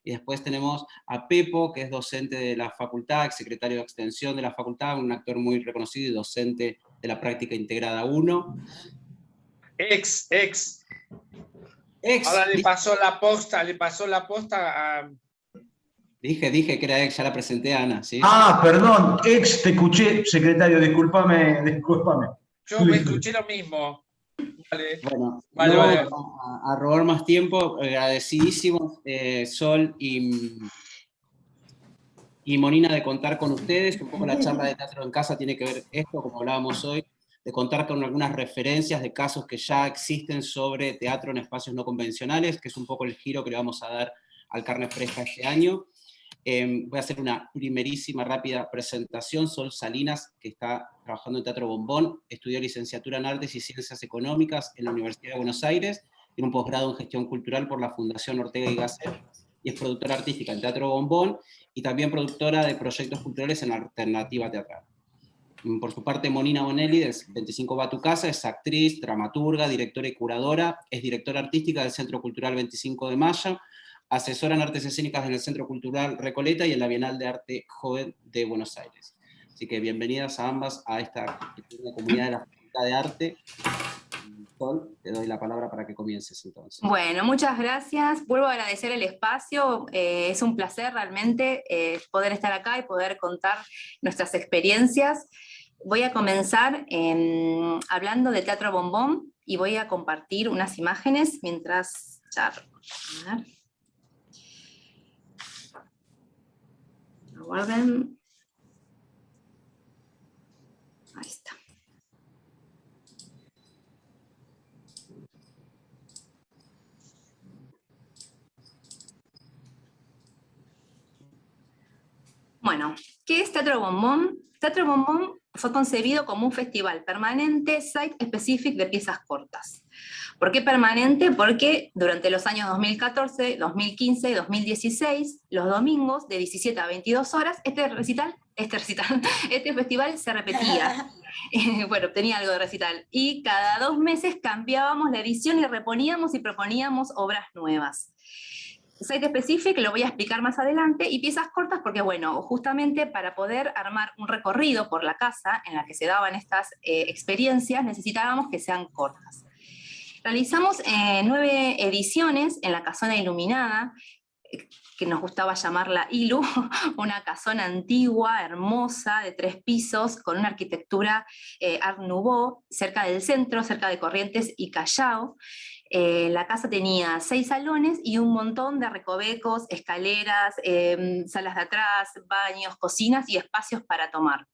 y después tenemos a Pepo, que es docente de la facultad, secretario de extensión de la facultad, un actor muy reconocido y docente de la práctica integrada 1. Ex. Ex. Ahora le pasó la posta a... Dije que era ex, ya la presenté a Ana, ¿sí? Ah, perdón, ex, te escuché, secretario, discúlpame. Yo me escuché lo mismo. Vale. Bueno, Vale, no vale. vamos a robar más tiempo, agradecidísimos, Sol y Monina, de contar con ustedes. Un poco la charla de Teatro en Casa tiene que ver esto, como hablábamos hoy, de contar con algunas referencias de casos que ya existen sobre teatro en espacios no convencionales, que es un poco el giro que le vamos a dar al Carne Fresca este año. Voy a hacer una primerísima, rápida presentación. Sol Salinas, que está trabajando en Teatro Bombón, estudió licenciatura en Artes y Ciencias Económicas en la Universidad de Buenos Aires, tiene un posgrado en Gestión Cultural por la Fundación Ortega y Gasset, y es productora artística en Teatro Bombón, y también productora de proyectos culturales en Alternativa Teatral. Por su parte, Monina Bonelli, del 25 Va a tu Casa, es actriz, dramaturga, directora y curadora, es directora artística del Centro Cultural 25 de Mayo, asesora en artes escénicas en el Centro Cultural Recoleta y en la Bienal de Arte Joven de Buenos Aires. Así que bienvenidas a ambas a esta comunidad de la Facultad de Arte. Sol, te doy la palabra para que comiences entonces. Bueno, muchas gracias. Vuelvo a agradecer el espacio. Es un placer realmente poder estar acá y poder contar nuestras experiencias. Voy a comenzar hablando de Teatro Bombón y voy a compartir unas imágenes mientras charlo. A ver. Aguarden. Ahí está. Bueno, ¿qué es Teatro Bombón? Teatro Bombón fue concebido como un festival permanente, site-specific de piezas cortas. ¿Por qué permanente? Porque durante los años 2014, 2015 y 2016, los domingos de 17 a 22 horas, este festival se repetía. Bueno, tenía algo de recital. Y cada 2 meses cambiábamos la edición y reponíamos y proponíamos obras nuevas. Site Specific lo voy a explicar más adelante, y piezas cortas porque, bueno, justamente para poder armar un recorrido por la casa en la que se daban estas experiencias, necesitábamos que sean cortas. Realizamos 9 ediciones en la Casona Iluminada, que nos gustaba llamarla ILU, una casona antigua, hermosa, de 3 pisos, con una arquitectura Art Nouveau, cerca del centro, cerca de Corrientes y Callao. La casa tenía 6 salones y un montón de recovecos, escaleras, salas de atrás, baños, cocinas y espacios para tomar.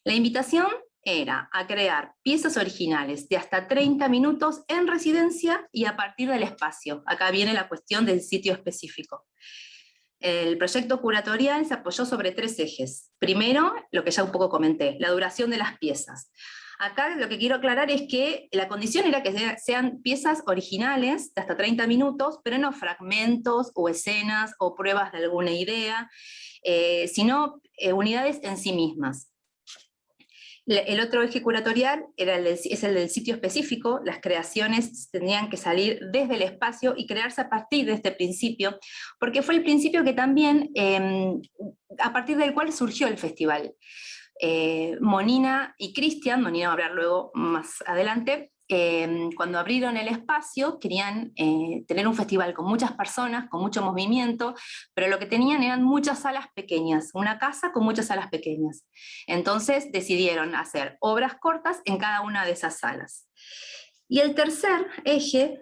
La invitación era a crear piezas originales de hasta 30 minutos en residencia y a partir del espacio. Acá viene la cuestión del sitio específico. El proyecto curatorial se apoyó sobre 3 ejes. Primero, lo que ya un poco comenté, la duración de las piezas. Acá lo que quiero aclarar es que la condición era que sean piezas originales de hasta 30 minutos, pero no fragmentos o escenas o pruebas de alguna idea, sino unidades en sí mismas. El otro eje curatorial es el del sitio específico. Las creaciones tendrían que salir desde el espacio y crearse a partir de este principio, porque fue el principio que también, a partir del cual surgió el festival. Monina y Cristian, Monina va a hablar luego más adelante, cuando abrieron el espacio querían tener un festival con muchas personas, con mucho movimiento, pero lo que tenían eran muchas salas pequeñas, una casa con muchas salas pequeñas. Entonces decidieron hacer obras cortas en cada una de esas salas. Y el tercer eje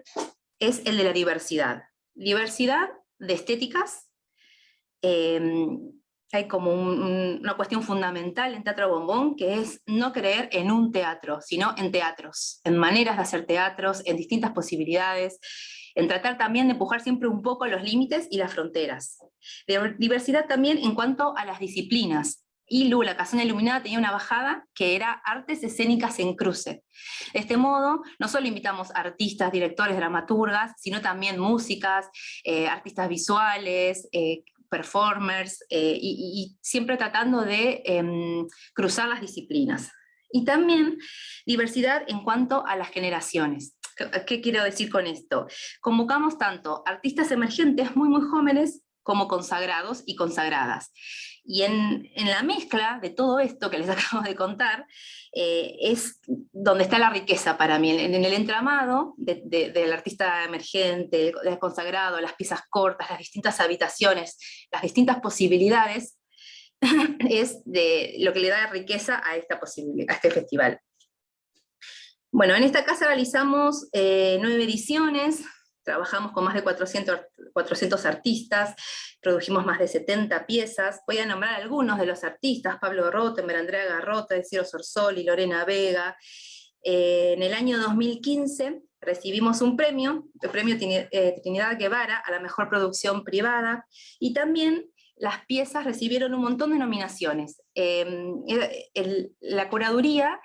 es el de la diversidad. Diversidad de estéticas. Hay como una cuestión fundamental en Teatro Bombón, que es no creer en un teatro, sino en teatros, en maneras de hacer teatros, en distintas posibilidades, en tratar también de empujar siempre un poco los límites y las fronteras. Diversidad también en cuanto a las disciplinas. ILU, la Casona Iluminada, tenía una bajada que era Artes Escénicas en Cruce. De este modo, no solo invitamos artistas, directores, dramaturgas, sino también músicas, artistas visuales, performers, y siempre tratando de cruzar las disciplinas. Y también diversidad en cuanto a las generaciones. ¿Qué quiero decir con esto? Convocamos tanto artistas emergentes muy jóvenes como consagrados y consagradas. Y en la mezcla de todo esto que les acabo de contar, es donde está la riqueza para mí, en el entramado del artista emergente, del consagrado, las piezas cortas, las distintas habitaciones, las distintas posibilidades, es de lo que le da riqueza a esta posibilidad, a este festival. Bueno, en esta casa realizamos 9 ediciones, trabajamos con más de 400 artistas, produjimos más de 70 piezas. Voy a nombrar algunos de los artistas: Pablo Rottenberg, Andrea Garrota, Ciro Sorsoli, Lorena Vega. En el año 2015 recibimos un premio, el premio Trinidad Guevara a la mejor producción privada, y también las piezas recibieron un montón de nominaciones. La curaduría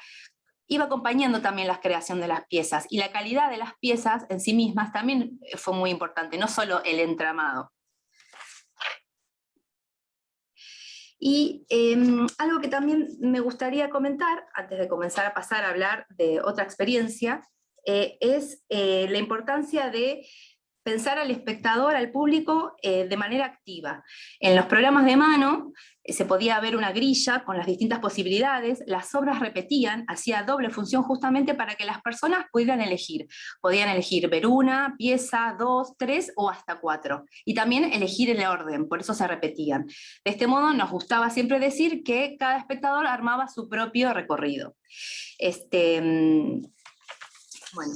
iba acompañando también la creación de las piezas, y la calidad de las piezas en sí mismas también fue muy importante, no solo el entramado. Y algo que también me gustaría comentar, antes de comenzar a pasar a hablar de otra experiencia, es la importancia de pensar al espectador, al público, de manera activa. En los programas de mano se podía ver una grilla con las distintas posibilidades, las obras repetían, hacía doble función justamente para que las personas pudieran elegir. Podían elegir ver una pieza, 2, 3 o hasta 4. Y también elegir el orden, por eso se repetían. De este modo nos gustaba siempre decir que cada espectador armaba su propio recorrido. Bueno,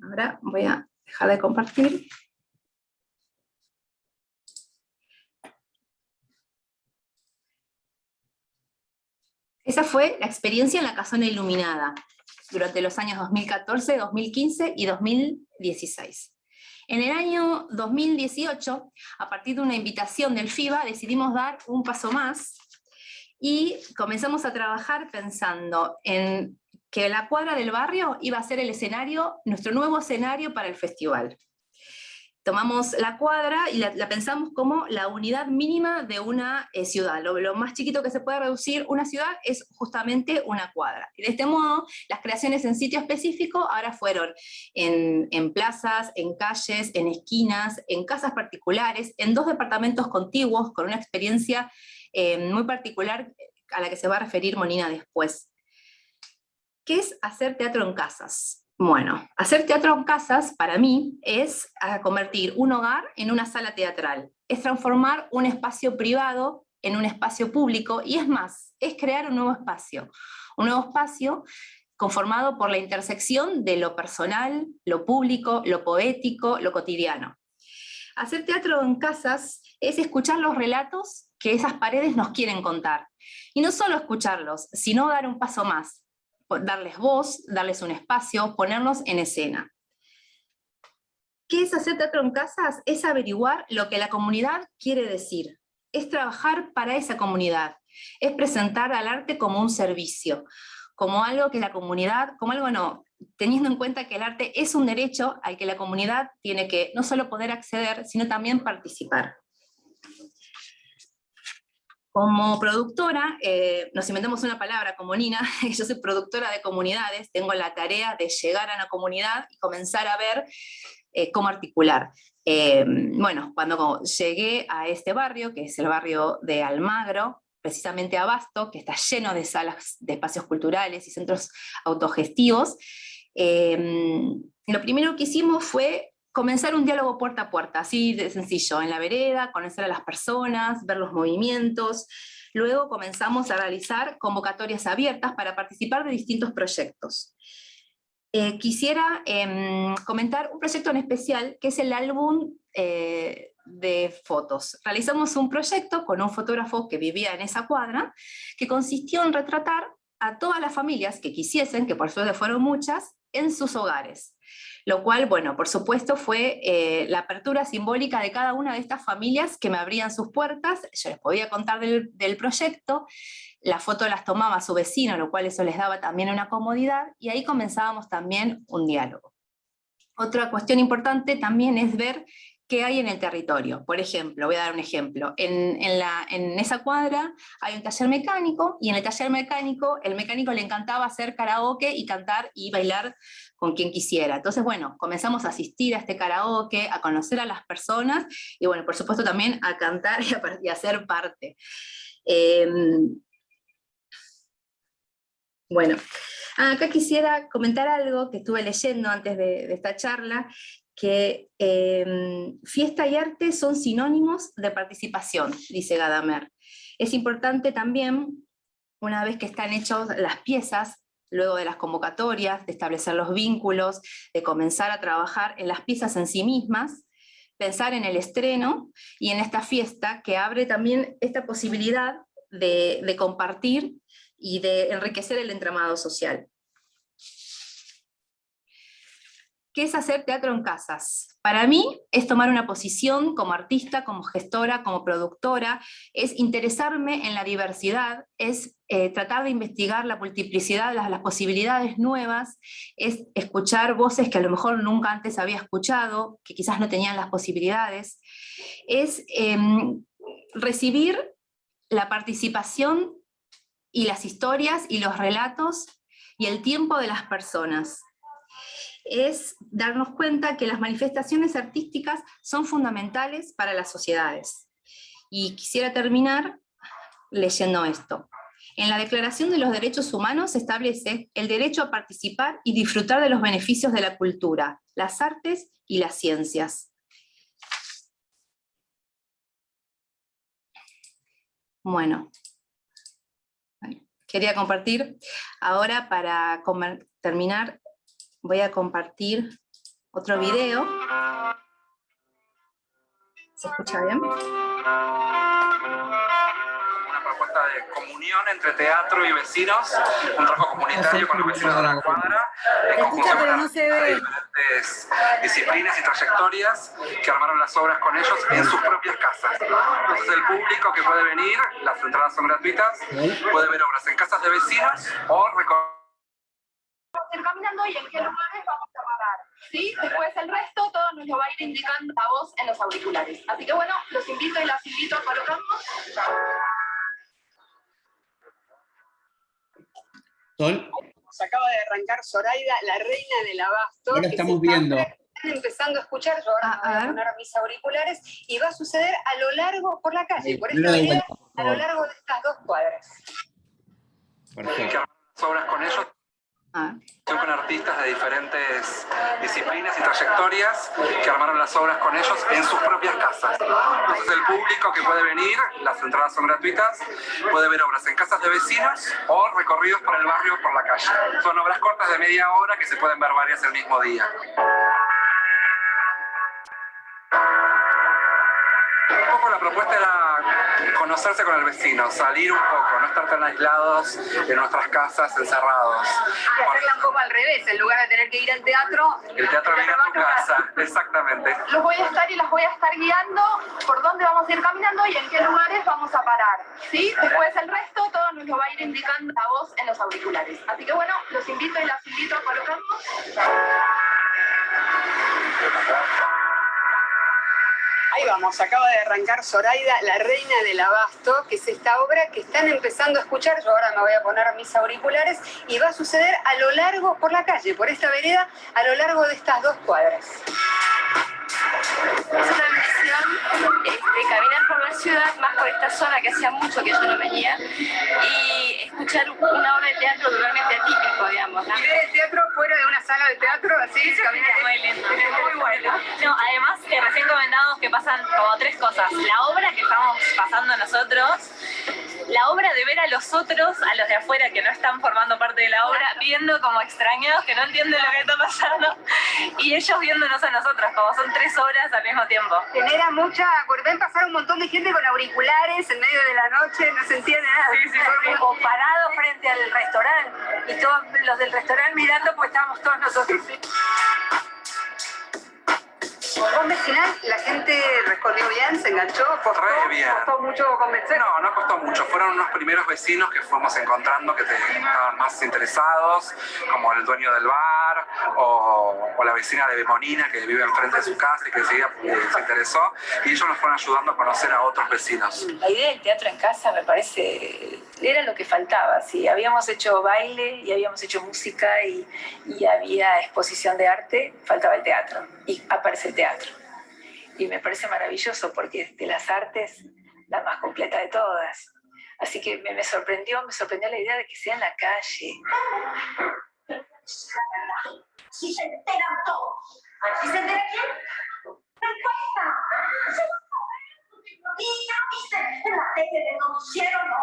ahora voy a dejar de compartir. Esa fue la experiencia en la Casona Iluminada, durante los años 2014, 2015 y 2016. En el año 2018, a partir de una invitación del FIBA, decidimos dar un paso más y comenzamos a trabajar pensando en que la cuadra del barrio iba a ser el escenario, nuestro nuevo escenario para el festival. Tomamos la cuadra y la pensamos como la unidad mínima de una ciudad. Lo más chiquito que se puede reducir una ciudad es justamente una cuadra. Y de este modo, las creaciones en sitio específico ahora fueron en plazas, en calles, en esquinas, en casas particulares, en 2 departamentos contiguos, con una experiencia muy particular a la que se va a referir Monina después. ¿Qué es hacer teatro en casas? Bueno, hacer teatro en casas, para mí, es convertir un hogar en una sala teatral. Es transformar un espacio privado en un espacio público, y es más, es crear un nuevo espacio. Un nuevo espacio conformado por la intersección de lo personal, lo público, lo poético, lo cotidiano. Hacer teatro en casas es escuchar los relatos que esas paredes nos quieren contar. Y no solo escucharlos, sino dar un paso más. Darles voz, darles un espacio, ponernos en escena. ¿Qué es hacer teatro en casas? Es averiguar lo que la comunidad quiere decir, es trabajar para esa comunidad, es presentar al arte como un servicio, como algo que la comunidad, como algo no, teniendo en cuenta que el arte es un derecho al que la comunidad tiene que no solo poder acceder, sino también participar. Como productora, nos inventamos una palabra como Nina, yo soy productora de comunidades, tengo la tarea de llegar a una comunidad y comenzar a ver cómo articular. Bueno, cuando llegué a este barrio, que es el barrio de Almagro, precisamente Abasto, que está lleno de salas de espacios culturales y centros autogestivos, lo primero que hicimos fue comenzar un diálogo puerta a puerta, así de sencillo, en la vereda, conocer a las personas, ver los movimientos. Luego comenzamos a realizar convocatorias abiertas para participar de distintos proyectos. Quisiera comentar un proyecto en especial, que es el álbum de fotos. Realizamos un proyecto con un fotógrafo que vivía en esa cuadra, que consistió en retratar a todas las familias que quisiesen, que por suerte fueron muchas, en sus hogares. Lo cual, bueno, por supuesto fue la apertura simbólica de cada una de estas familias que me abrían sus puertas. Yo les podía contar del proyecto, la foto las tomaba su vecino, lo cual eso les daba también una comodidad, y ahí comenzábamos también un diálogo. Otra cuestión importante también es ver qué hay en el territorio. Por ejemplo, voy a dar un ejemplo. En esa cuadra hay un taller mecánico, y en el taller mecánico, el mecánico le encantaba hacer karaoke y cantar y bailar con quien quisiera. Entonces, bueno, comenzamos a asistir a este karaoke, a conocer a las personas, y bueno, por supuesto también a cantar y a ser parte. Bueno, acá quisiera comentar algo que estuve leyendo antes de esta charla, que fiesta y arte son sinónimos de participación, dice Gadamer. Es importante también, una vez que están hechas las piezas, luego de las convocatorias, de establecer los vínculos, de comenzar a trabajar en las piezas en sí mismas, pensar en el estreno y en esta fiesta que abre también esta posibilidad de compartir y de enriquecer el entramado social. ¿Qué es hacer teatro en casas? Para mí es tomar una posición como artista, como gestora, como productora, es interesarme en la diversidad, es tratar de investigar la multiplicidad, las posibilidades nuevas, es escuchar voces que a lo mejor nunca antes había escuchado, que quizás no tenían las posibilidades, es recibir la participación y las historias y los relatos y el tiempo de las personas. Es darnos cuenta que las manifestaciones artísticas son fundamentales para las sociedades. Y quisiera terminar leyendo esto. En la Declaración de los Derechos Humanos se establece el derecho a participar y disfrutar de los beneficios de la cultura, las artes y las ciencias. Bueno, quería compartir. Ahora, para terminar, voy a compartir otro video. ¿Se escucha bien? Una propuesta de comunión entre teatro y vecinos, un trabajo comunitario con los vecinos de la cuadra, en conjunción con diferentes disciplinas y trayectorias que armaron las obras con ellos en sus propias casas. Entonces el público que puede venir, las entradas son gratuitas, puede ver obras en casas de vecinos o recorrer caminando y en qué lugares vamos a parar, ¿sí? Después el resto todo nos lo va a ir indicando la voz en los auriculares. Así que bueno, los invito y las invito a colocarnos. Sol. Se acaba de arrancar Zoraida, la reina del abasto. Ahora estamos viendo. Están empezando a escuchar, yo ahora me voy a poner mis auriculares, y va a suceder a lo largo, por la calle, por esta avenida, a lo largo de estas 2 cuadras. Perfecto. obras con ellos. Con artistas de diferentes disciplinas y trayectorias que armaron las obras con ellos en sus propias casas. Entonces el público que puede venir, las entradas son gratuitas, puede ver obras en casas de vecinos o recorridos por el barrio por la calle. Son obras cortas de media hora que se pueden ver varias el mismo día. Un poco la propuesta era conocerse con el vecino, salir un poco, no estar tan aislados en nuestras casas, encerrados. Y hacerla un poco al revés, en lugar de tener que ir al teatro, el teatro viene a tu casa, exactamente. Los voy a estar y las voy a estar guiando por dónde vamos a ir caminando y en qué lugares vamos a parar, ¿sí? Después el resto todo nos lo va a ir indicando la voz en los auriculares. Así que bueno, los invito y las invito a colocarnos. Ahí vamos, acaba de arrancar Zoraida, la reina del abasto, que es esta obra que están empezando a escuchar. Yo ahora me voy a poner mis auriculares y va a suceder a lo largo, por la calle, por esta vereda, a lo largo de estas 2 cuadras. Es una visión de caminar por la ciudad, más por esta zona que hacía mucho que yo no venía, y escuchar una obra de teatro totalmente atípico, digamos, ¿no? Y ver el teatro fuera de una sala de teatro, así, caminar. Muy lindo. Muy bueno. No, además que recién comentamos que pasan como 3 cosas. La obra que estamos pasando nosotros, la obra de ver a los otros, a los de afuera que no están formando parte de la obra, viendo como extrañados que no entienden lo que está pasando, y ellos viéndonos a nosotros, como son 3 obras al mismo tiempo. Genera mucha, ven pasar un montón de gente con auriculares en medio de la noche, no se entiende nada. Sí. O parados frente al restaurante, y todos los del restaurante mirando, pues estábamos todos nosotros. Bombón Vecinal, la gente respondió bien, se enganchó, Re bien. costó mucho convencer. No, no costó mucho. Fueron unos primeros vecinos que fuimos encontrando que estaban más interesados, como el dueño del bar o la vecina de Bemonina que vive enfrente de su casa y que enseguida se interesó. Y ellos nos fueron ayudando a conocer a otros vecinos. La idea del teatro en casa me parece era lo que faltaba. Sí, habíamos hecho baile y habíamos hecho música y había exposición de arte, faltaba el teatro y aparece el teatro. Y me parece maravilloso porque de las artes, la más completa de todas. Así que me sorprendió la idea de que sea en la calle. Si se enteran todos. ¿Si se entera quién? ¡La encuesta! Y ya viste, en la tele de noticiero no.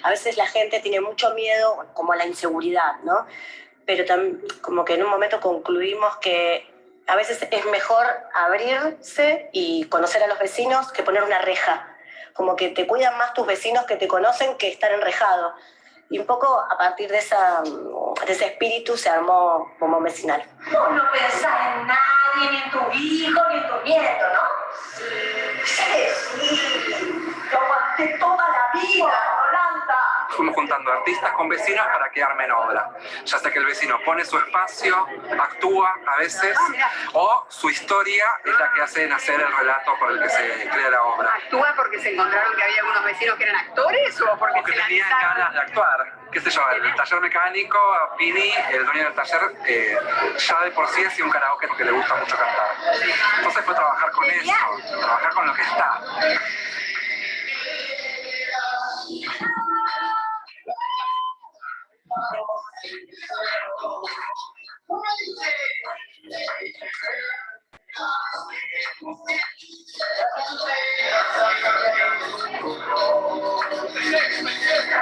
A veces la gente tiene mucho miedo como a la inseguridad, ¿no? Pero también como que en un momento concluimos que a veces es mejor abrirse y conocer a los vecinos que poner una reja. Como que te cuidan más tus vecinos que te conocen que estar enrejados. Y un poco a partir de ese espíritu se armó Bombón Vecinal. Vos no pensás en nadie, ni en tu hijo, ni en tu nieto, ¿no? Sí, lo aguanté toda la vida, Rolanda. Fuimos juntando artistas con vecinos para que armen obra. Ya sea que el vecino pone su espacio, actúa a veces, o su historia es la que hace nacer el relato por el que se crea la obra. ¿Actúa porque se encontraron que había algunos vecinos que eran actores o porque O que se tenían lanzaron? ganas de actuar. Qué sé yo, el taller mecánico, Pini, el dueño del taller, ya de por sí hacía un karaoke porque le gusta mucho cantar. Entonces fue trabajar con eso, trabajar con lo que está.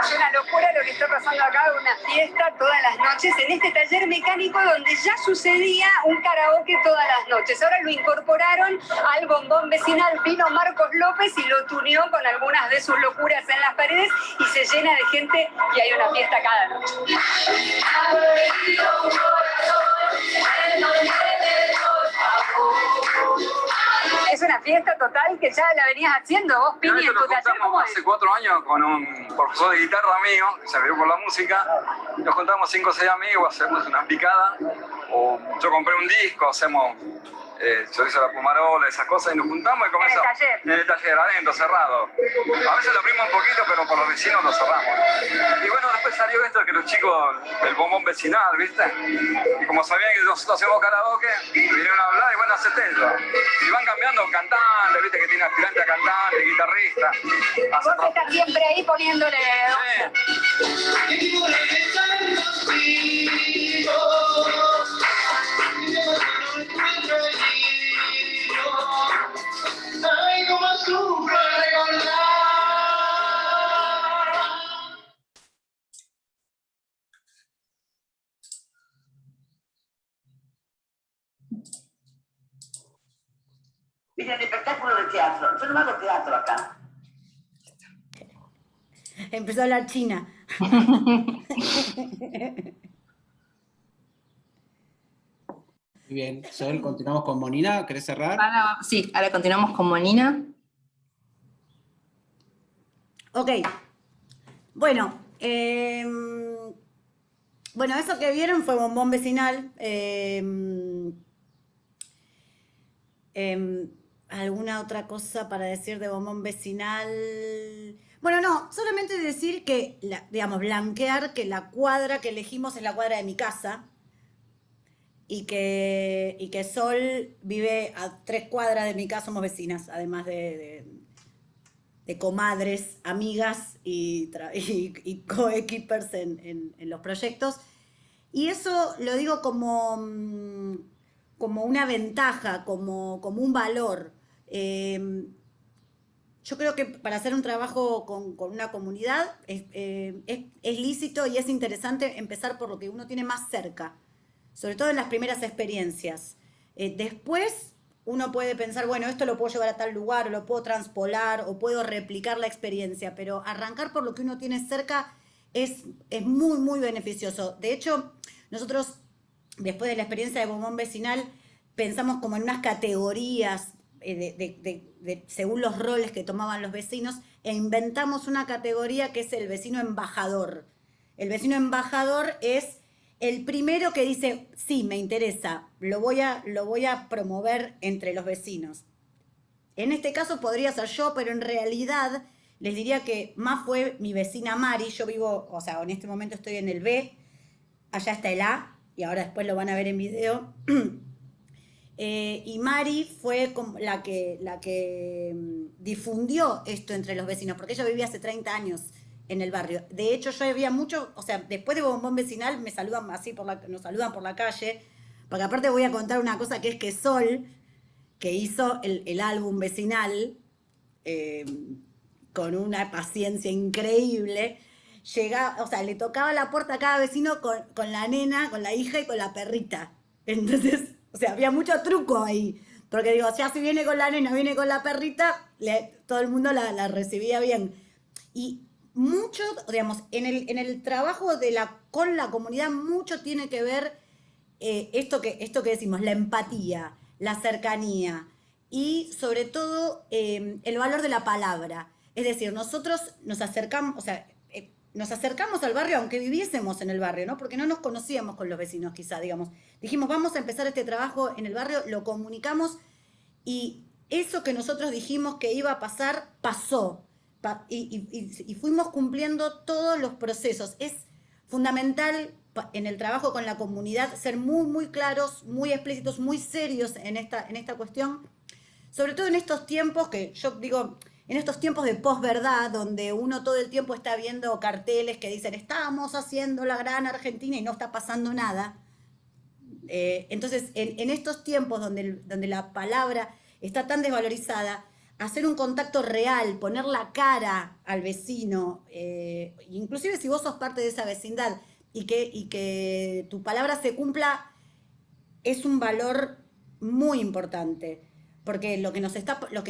Es una locura lo que está pasando acá, una fiesta todas las noches en este taller mecánico donde ya sucedía un karaoke todas las noches. Ahora lo incorporaron al Bombón Vecinal, vino Marcos López y lo tuneó con algunas de sus locuras en las paredes y se llena de gente y hay una fiesta cada noche. Es una fiesta total que ya la venías haciendo vos, Pini, en tu taller. ¿Cómo es? Hace 4 años con un profesor de guitarra mío, que se abrió por la música. Nos juntamos 5 o 6 amigos, hacemos una picada, o yo compré un disco, hacemos chorizo a la pomarola, esas cosas, y nos juntamos y comenzamos. ¿En el taller? En el taller, adentro, cerrado. A veces lo abrimos un poquito, pero por los vecinos lo cerramos. Y bueno, después salió esto que los chicos, el bombón vecinal, ¿viste? Y como sabían que nosotros hacemos karaoke, vinieron a hablar y bueno, hacete esto. Y van cambiando cantantes, ¿viste? Que tiene aspirante a cantante, guitarrista. Vos estás siempre ahí poniéndole... Ay, cómo sufro al recordar. Mira, el espectáculo de teatro. Yo no hago teatro acá. Empezó a hablar China. Muy bien, Sol, continuamos con Monina, ¿querés cerrar? Sí, ahora continuamos con Monina. Ok. Bueno, bueno, eso que vieron fue Bombón Vecinal. ¿Alguna otra cosa para decir de Bombón Vecinal? Bueno, no, solamente decir que, digamos, blanquear que la cuadra que elegimos es la cuadra de mi casa y que Sol vive a 3 cuadras de mi casa, somos vecinas, además de comadres, amigas y co-equippers en los proyectos. Y eso lo digo como una ventaja, como un valor. Yo creo que para hacer un trabajo con una comunidad es lícito y es interesante empezar por lo que uno tiene más cerca, sobre todo en las primeras experiencias. Después uno puede pensar, bueno, esto lo puedo llevar a tal lugar, o lo puedo transpolar, o puedo replicar la experiencia, pero arrancar por lo que uno tiene cerca es muy, muy beneficioso. De hecho, nosotros, después de la experiencia de Bombón Vecinal, pensamos como en unas categorías según los roles que tomaban los vecinos, e inventamos una categoría que es el vecino embajador. El vecino embajador es el primero que dice, sí, me interesa, lo voy a promover entre los vecinos. En este caso podría ser yo, pero en realidad les diría que más fue mi vecina Mari. Yo vivo, o sea, en este momento estoy en el B, allá está el A, y ahora después lo van a ver en video. Y Mari fue como la que difundió esto entre los vecinos, porque ella vivía hace 30 años en el barrio. De hecho, yo había mucho, o sea, después de Bombón Vecinal me saludan así, nos saludan por la calle, porque aparte voy a contar una cosa, que es que Sol, que hizo el álbum Vecinal, con una paciencia increíble, llegaba, o sea, le tocaba la puerta a cada vecino con la nena, con la hija y con la perrita. Entonces, o sea, había mucho truco ahí. Porque digo, ya si viene con la nena, viene con la perrita, todo el mundo la recibía bien. Y mucho, digamos, en el trabajo con la comunidad, mucho tiene que ver esto que decimos, la empatía, la cercanía y sobre todo el valor de la palabra. Es decir, nosotros nos acercamos, o sea, nos acercamos al barrio aunque viviésemos en el barrio, ¿no? Porque no nos conocíamos con los vecinos quizá, digamos. Dijimos, vamos a empezar este trabajo en el barrio, lo comunicamos y eso que nosotros dijimos que iba a pasar, pasó. Y fuimos cumpliendo todos los procesos. Es fundamental en el trabajo con la comunidad ser muy, muy claros, muy explícitos, muy serios en esta cuestión. Sobre todo en estos tiempos que yo digo... En estos tiempos de posverdad, donde uno todo el tiempo está viendo carteles que dicen estamos haciendo la gran Argentina y no está pasando nada. Entonces, en estos tiempos donde la palabra está tan desvalorizada, hacer un contacto real, poner la cara al vecino, inclusive si vos sos parte de esa vecindad y que tu palabra se cumpla, es un valor muy importante. Porque lo que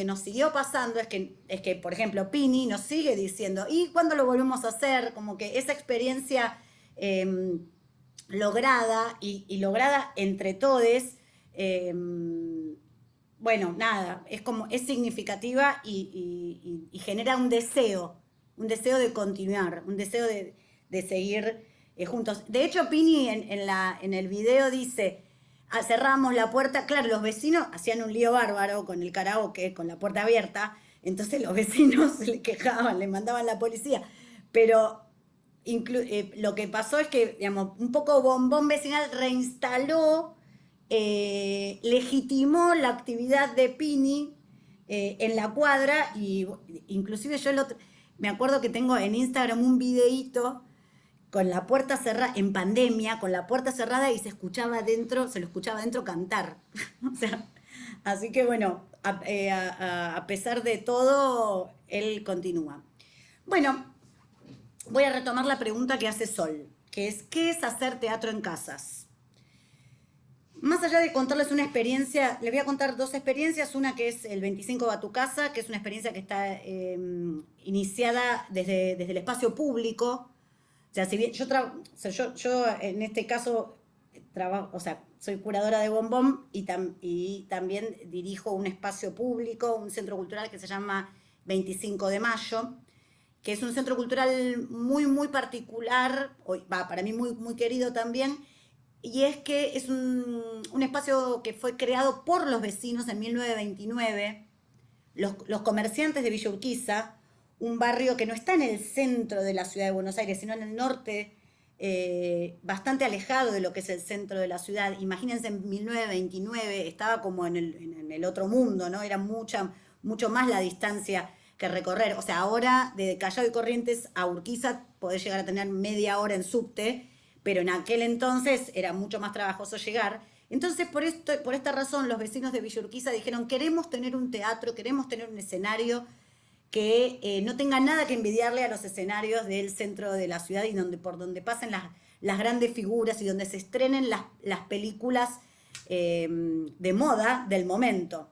nos siguió pasando es que, por ejemplo, Pini nos sigue diciendo, ¿y cuándo lo volvemos a hacer? Como que esa experiencia lograda y lograda entre todos, bueno, nada, es significativa y genera un deseo de continuar, un deseo de seguir juntos. De hecho, Pini en el video dice... cerramos la puerta, claro, los vecinos hacían un lío bárbaro con el karaoke, con la puerta abierta, entonces los vecinos se le quejaban, le mandaban la policía, pero lo que pasó es que, digamos, un poco Bombón Vecinal reinstaló, legitimó la actividad de Pini en la cuadra, y inclusive yo me acuerdo que tengo en Instagram un videíto con la puerta cerrada, en pandemia, con la puerta cerrada y se lo escuchaba adentro cantar. O sea, así que bueno, a pesar de todo, él continúa. Bueno, voy a retomar la pregunta que hace Sol, que es, ¿qué es hacer teatro en casas? Más allá de contarles una experiencia, les voy a contar dos experiencias. Una que es el 25 va a tu casa, que es una experiencia que está iniciada desde el espacio público. O sea, si bien yo en este caso trabajo, o sea, soy curadora de Bombón y también dirijo un espacio público, un centro cultural que se llama 25 de Mayo, que es un centro cultural muy, muy particular, para mí muy, muy querido también, y es que es un espacio que fue creado por los vecinos en 1929, los comerciantes de Villa Urquiza, un barrio que no está en el centro de la ciudad de Buenos Aires, sino en el norte, bastante alejado de lo que es el centro de la ciudad. Imagínense, en 1929 estaba como en el otro mundo, ¿no? Era mucho más la distancia que recorrer. O sea, ahora de Callao y Corrientes a Urquiza podés llegar a tener media hora en subte, pero en aquel entonces era mucho más trabajoso llegar. Entonces, por esta razón, los vecinos de Villa Urquiza dijeron, queremos tener un teatro, queremos tener un escenario que no tenga nada que envidiarle a los escenarios del centro de la ciudad y por donde pasen las grandes figuras y donde se estrenen las películas de moda del momento.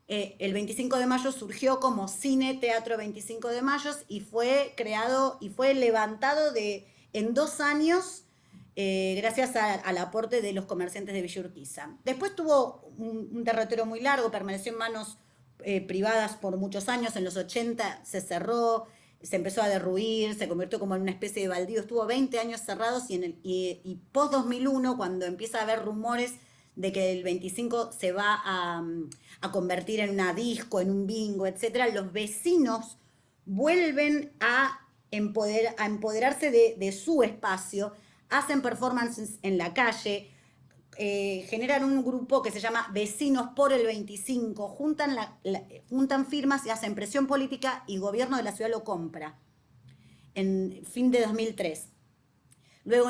El 25 de mayo surgió como Cine Teatro 25 de Mayo y fue creado y fue levantado en 2 años gracias al aporte de los comerciantes de Villa Urquiza. Después tuvo un derrotero muy largo, permaneció en manos privadas por muchos años. En los 80 se cerró, se empezó a derruir, se convirtió como en una especie de baldío. Estuvo 20 años cerrados y post-2001, cuando empieza a haber rumores de que el 25 se va a convertir en una disco, en un bingo, etcétera, los vecinos vuelven a empoderarse de su espacio, hacen performances en la calle, generan un grupo que se llama Vecinos por el 25, juntan firmas y hacen presión política y gobierno de la ciudad lo compra en fin de 2003. Luego,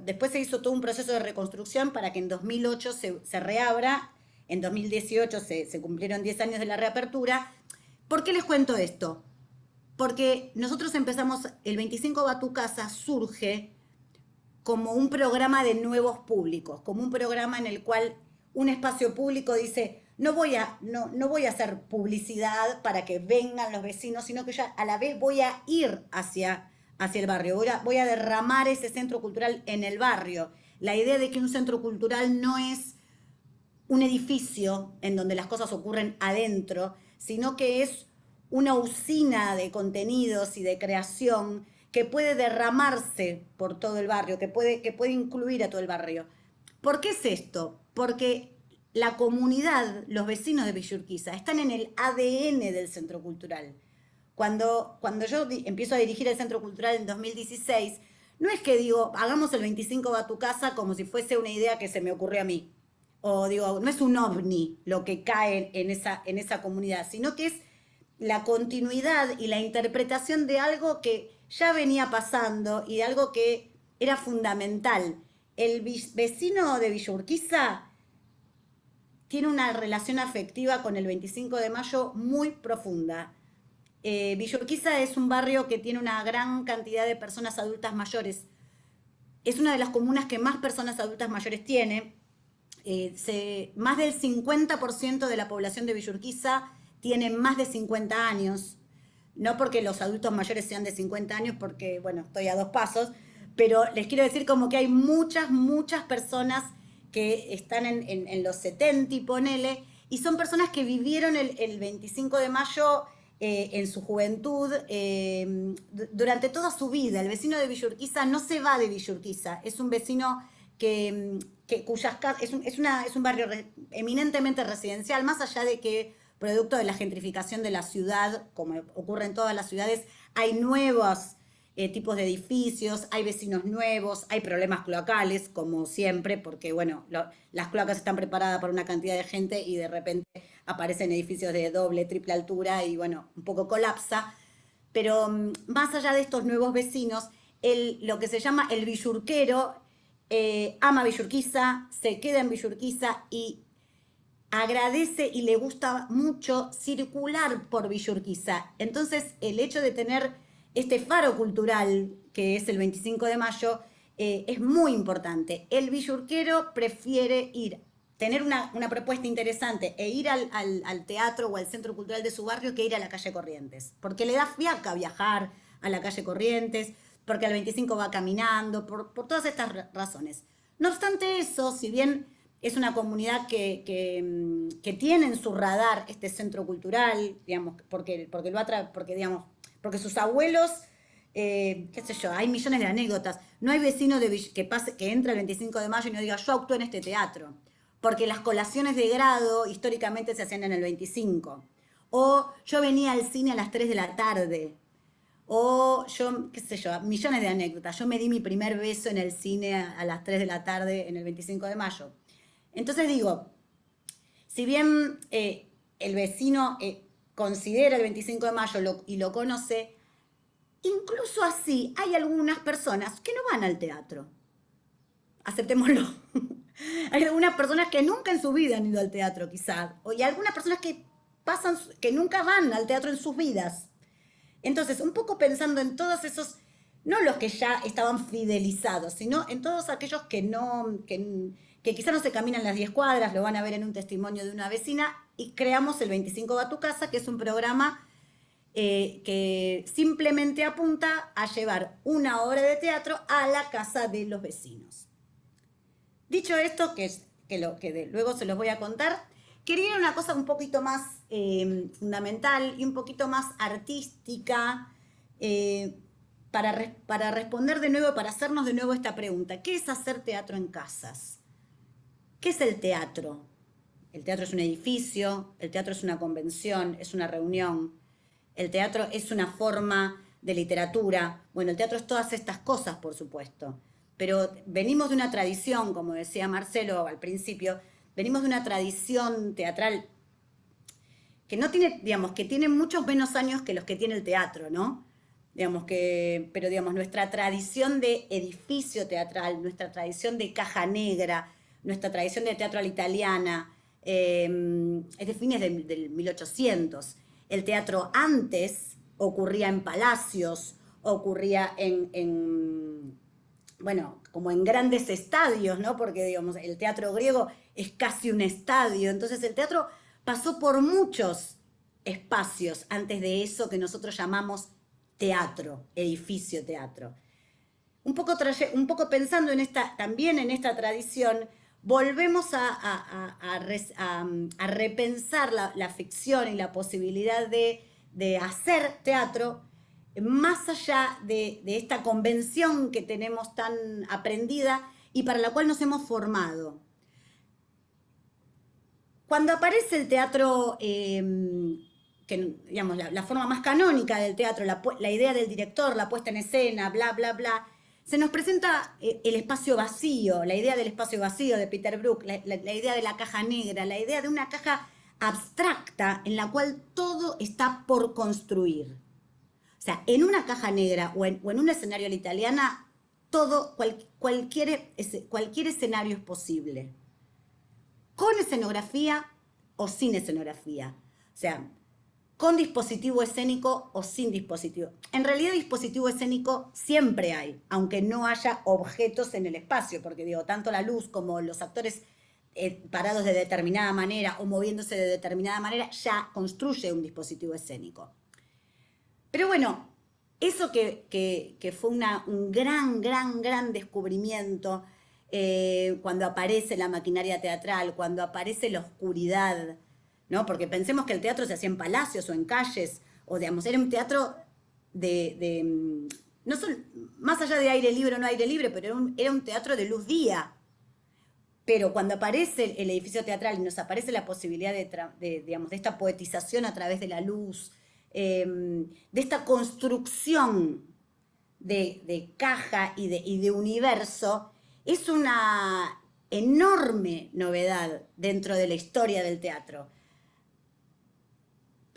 después se hizo todo un proceso de reconstrucción para que en 2008 se reabra, en 2018 se cumplieron 10 años de la reapertura. ¿Por qué les cuento esto? Porque nosotros empezamos, el 25 va a tu casa, surge como un programa de nuevos públicos, como un programa en el cual un espacio público dice, no voy a hacer publicidad para que vengan los vecinos, sino que ya a la vez voy a ir hacia el barrio, voy a derramar ese centro cultural en el barrio. La idea de que un centro cultural no es un edificio en donde las cosas ocurren adentro, sino que es una usina de contenidos y de creación que puede derramarse por todo el barrio, que puede incluir a todo el barrio. ¿Por qué es esto? Porque la comunidad, los vecinos de Villa Urquiza, están en el ADN del centro cultural. Cuando yo empiezo a dirigir el centro cultural en 2016, no es que digo, hagamos el 25 va a tu casa como si fuese una idea que se me ocurrió a mí. O digo, no es un ovni lo que cae en esa comunidad, sino que es la continuidad y la interpretación de algo que ya venía pasando y de algo que era fundamental. El vecino de Villa Urquiza tiene una relación afectiva con el 25 de mayo muy profunda. Villa Urquiza es un barrio que tiene una gran cantidad de personas adultas mayores. Es una de las comunas que más personas adultas mayores tiene. Más del 50% de la población de Villa Urquiza tiene más de 50 años. No porque los adultos mayores sean de 50 años, porque, bueno, estoy a 2 pasos, pero les quiero decir como que hay muchas personas que están en los 70 y ponele, y son personas que vivieron el 25 de mayo en su juventud, durante toda su vida. El vecino de Villa Urquiza no se va de Villa Urquiza, es un vecino cuyas casas, es un barrio eminentemente residencial, más allá de que producto de la gentrificación de la ciudad, como ocurre en todas las ciudades, hay nuevos tipos de edificios, hay vecinos nuevos, hay problemas cloacales, como siempre, porque bueno, las cloacas están preparadas para una cantidad de gente y de repente aparecen edificios de doble, triple altura y bueno, un poco colapsa. Pero más allá de estos nuevos vecinos, lo que se llama el villurquero ama Villa Urquiza, se queda en Villa Urquiza y agradece y le gusta mucho circular por Villa Urquiza. Entonces, el hecho de tener este faro cultural, que es el 25 de mayo, es muy importante. El villurquero prefiere tener una propuesta interesante e ir al teatro o al centro cultural de su barrio que ir a la calle Corrientes, porque le da fiaca viajar a la calle Corrientes, porque al 25 va caminando, por todas estas razones. No obstante eso, si bien es una comunidad que tiene en su radar este centro cultural, digamos, porque sus abuelos, qué sé yo, hay millones de anécdotas. No hay vecino que entra el 25 de mayo y no diga, yo actué en este teatro, porque las colaciones de grado históricamente se hacían en el 25. O yo venía al cine a las 3 de la tarde. O yo, qué sé yo, millones de anécdotas. Yo me di mi primer beso en el cine a las 3 de la tarde en el 25 de mayo. Entonces digo, si bien el vecino considera el 25 de mayo y lo conoce, incluso así hay algunas personas que no van al teatro. Aceptémoslo. Hay algunas personas que nunca en su vida han ido al teatro, quizás. Y algunas personas que nunca van al teatro en sus vidas. Entonces, un poco pensando en todos esos, no los que ya estaban fidelizados, sino en todos aquellos que quizás no se caminan las 10 cuadras, lo van a ver en un testimonio de una vecina, y creamos el 25 va a tu casa, que es un programa que simplemente apunta a llevar una obra de teatro a la casa de los vecinos. Dicho esto, luego se los voy a contar, quería ir a una cosa un poquito más fundamental y un poquito más artística para responder de nuevo, para hacernos de nuevo esta pregunta. ¿Qué es hacer teatro en casas? ¿Qué es el teatro? El teatro es un edificio, el teatro es una convención, es una reunión, el teatro es una forma de literatura. Bueno, el teatro es todas estas cosas, por supuesto, pero venimos de una tradición, como decía Marcelo al principio, venimos de una tradición teatral que no tiene, digamos, que tiene muchos menos años que los que tiene el teatro, ¿no? Pero nuestra tradición de edificio teatral, nuestra tradición de caja negra, nuestra tradición de teatro a la italiana, es de fines del 1800. El teatro antes ocurría en palacios, ocurría como en grandes estadios, ¿no? Porque, digamos, el teatro griego es casi un estadio. Entonces el teatro pasó por muchos espacios antes de eso que nosotros llamamos teatro, edificio teatro. Un poco pensando también en esta tradición, volvemos a repensar la ficción y la posibilidad de hacer teatro más allá de esta convención que tenemos tan aprendida y para la cual nos hemos formado. Cuando aparece el teatro, la forma más canónica del teatro, la idea del director, la puesta en escena, bla, bla, bla, se nos presenta el espacio vacío, la idea del espacio vacío de Peter Brook, la idea de la caja negra, la idea de una caja abstracta en la cual todo está por construir. O sea, en una caja negra o en un escenario a la italiana, cualquier escenario es posible. Con escenografía o sin escenografía. O sea, con dispositivo escénico o sin dispositivo. En realidad dispositivo escénico siempre hay, aunque no haya objetos en el espacio, porque tanto la luz como los actores parados de determinada manera o moviéndose de determinada manera ya construye un dispositivo escénico. Pero bueno, eso que fue un gran descubrimiento cuando aparece la maquinaria teatral, cuando aparece la oscuridad, ¿no? Porque pensemos que el teatro se hacía en palacios o en calles, o era un teatro no solo, más allá de aire libre o no aire libre, pero era un teatro de luz día. Pero cuando aparece el edificio teatral y nos aparece la posibilidad de esta poetización a través de la luz, de esta construcción de caja y de universo, es una enorme novedad dentro de la historia del teatro.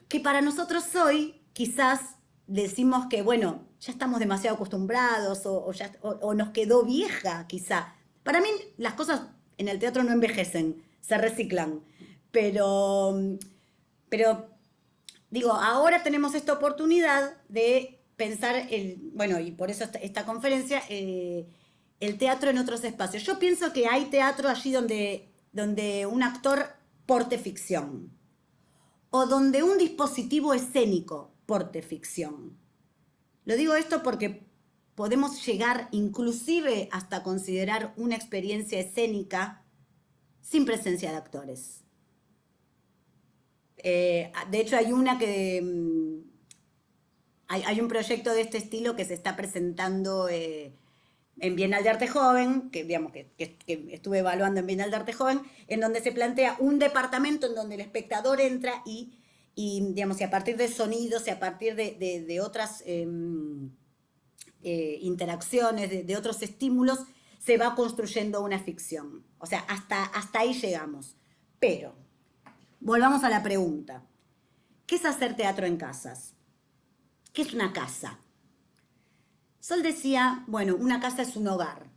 Que para nosotros hoy quizás decimos que, bueno, ya estamos demasiado acostumbrados o nos quedó vieja quizá. Para mí las cosas en el teatro no envejecen, se reciclan. Pero digo, ahora tenemos esta oportunidad de pensar, y por eso esta conferencia, el teatro en otros espacios. Yo pienso que hay teatro allí donde un actor porte ficción, o donde un dispositivo escénico porte ficción. Lo digo esto porque podemos llegar inclusive hasta considerar una experiencia escénica sin presencia de actores. De hecho, hay un proyecto de este estilo que se está presentando en Bienal de Arte Joven, que estuve evaluando en Bienal de Arte Joven, en donde se plantea un departamento en donde el espectador entra y a partir de sonidos y a partir de otras interacciones, de otros estímulos, se va construyendo una ficción. O sea, hasta ahí llegamos. Pero, volvamos a la pregunta. ¿Qué es hacer teatro en casas? ¿Qué es una casa? Sol decía, bueno, una casa es un hogar.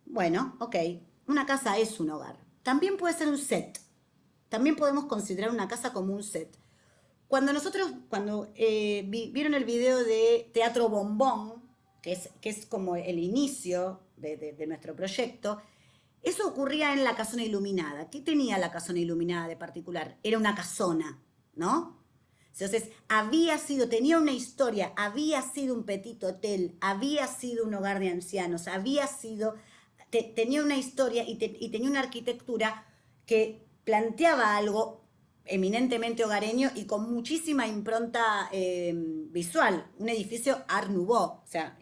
Bueno, ok, una casa es un hogar. También puede ser un set. También podemos considerar una casa como un set. Cuando vieron el video de Teatro Bombón, que es como el inicio de nuestro proyecto, eso ocurría en la Casona Iluminada. ¿Qué tenía la Casona Iluminada de particular? Era una casona, ¿no? Entonces, tenía una historia, había sido un petit hotel, había sido un hogar de ancianos, tenía una historia y tenía una arquitectura que planteaba algo eminentemente hogareño y con muchísima impronta visual, un edificio Art Nouveau, o sea,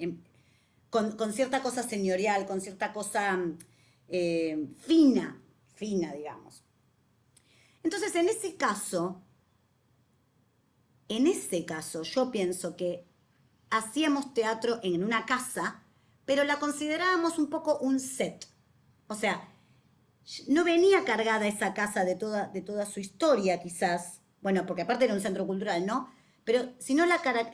con cierta cosa señorial, con cierta cosa fina, digamos. Entonces, en ese caso, yo pienso que hacíamos teatro en una casa, pero la considerábamos un poco un set. O sea, no venía cargada esa casa de toda su historia, quizás. Bueno, porque aparte era un centro cultural, ¿no? Pero sino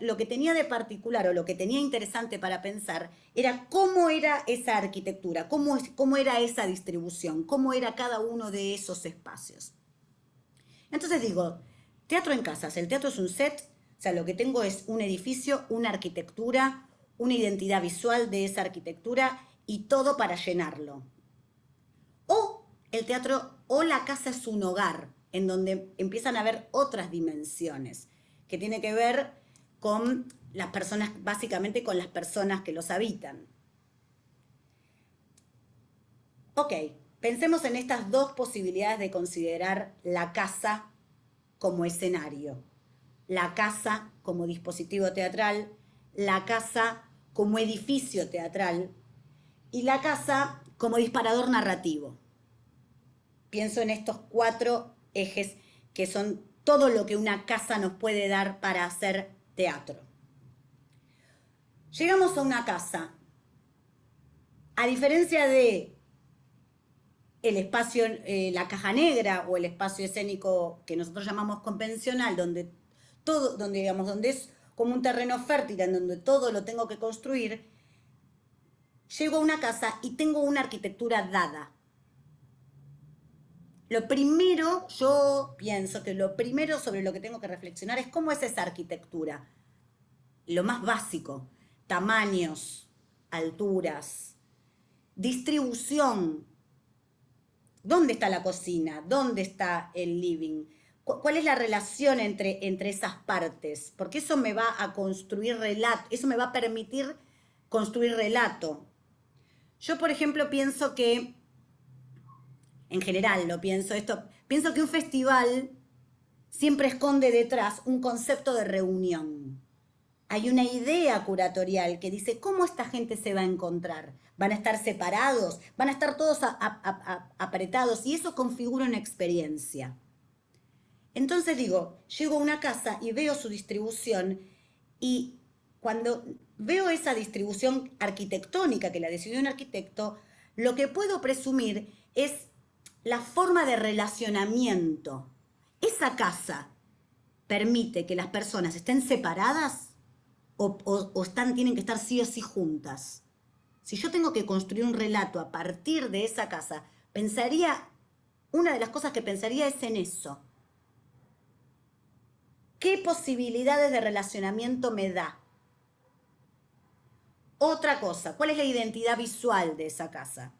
lo que tenía de particular o lo que tenía interesante para pensar era cómo era esa arquitectura, cómo era esa distribución, cómo era cada uno de esos espacios. Entonces digo, teatro en casas. El teatro es un set, o sea, lo que tengo es un edificio, una arquitectura, una identidad visual de esa arquitectura y todo para llenarlo. O el teatro o la casa es un hogar, en donde empiezan a haber otras dimensiones, que tiene que ver con las personas, básicamente con las personas que los habitan. Ok, pensemos en estas dos posibilidades de considerar la casa como escenario, la casa como dispositivo teatral, la casa como edificio teatral y la casa como disparador narrativo. Pienso en estos 4 ejes que son todo lo que una casa nos puede dar para hacer teatro. Llegamos a una casa. A diferencia de el espacio, la caja negra o el espacio escénico que nosotros llamamos convencional, donde es como un terreno fértil en donde todo lo tengo que construir, llego a una casa y tengo una arquitectura dada. Yo pienso que lo primero sobre lo que tengo que reflexionar es cómo es esa arquitectura. Lo más básico, tamaños, alturas, distribución. ¿Dónde está la cocina? ¿Dónde está el living? ¿Cuál es la relación entre esas partes? Porque eso me va a construir relato, eso me va a permitir construir relato. Yo, por ejemplo, pienso que, en general pienso que un festival siempre esconde detrás un concepto de reunión. Hay una idea curatorial que dice, ¿cómo esta gente se va a encontrar? ¿Van a estar separados? ¿Van a estar todos apretados? Y eso configura una experiencia. Entonces digo, llego a una casa y veo su distribución y cuando veo esa distribución arquitectónica que la decidió un arquitecto, lo que puedo presumir es la forma de relacionamiento. ¿Esa casa permite que las personas estén separadas o tienen que estar sí o sí juntas? Si yo tengo que construir un relato a partir de esa casa, una de las cosas que pensaría es en eso. ¿Qué posibilidades de relacionamiento me da? Otra cosa, ¿cuál es la identidad visual de esa casa?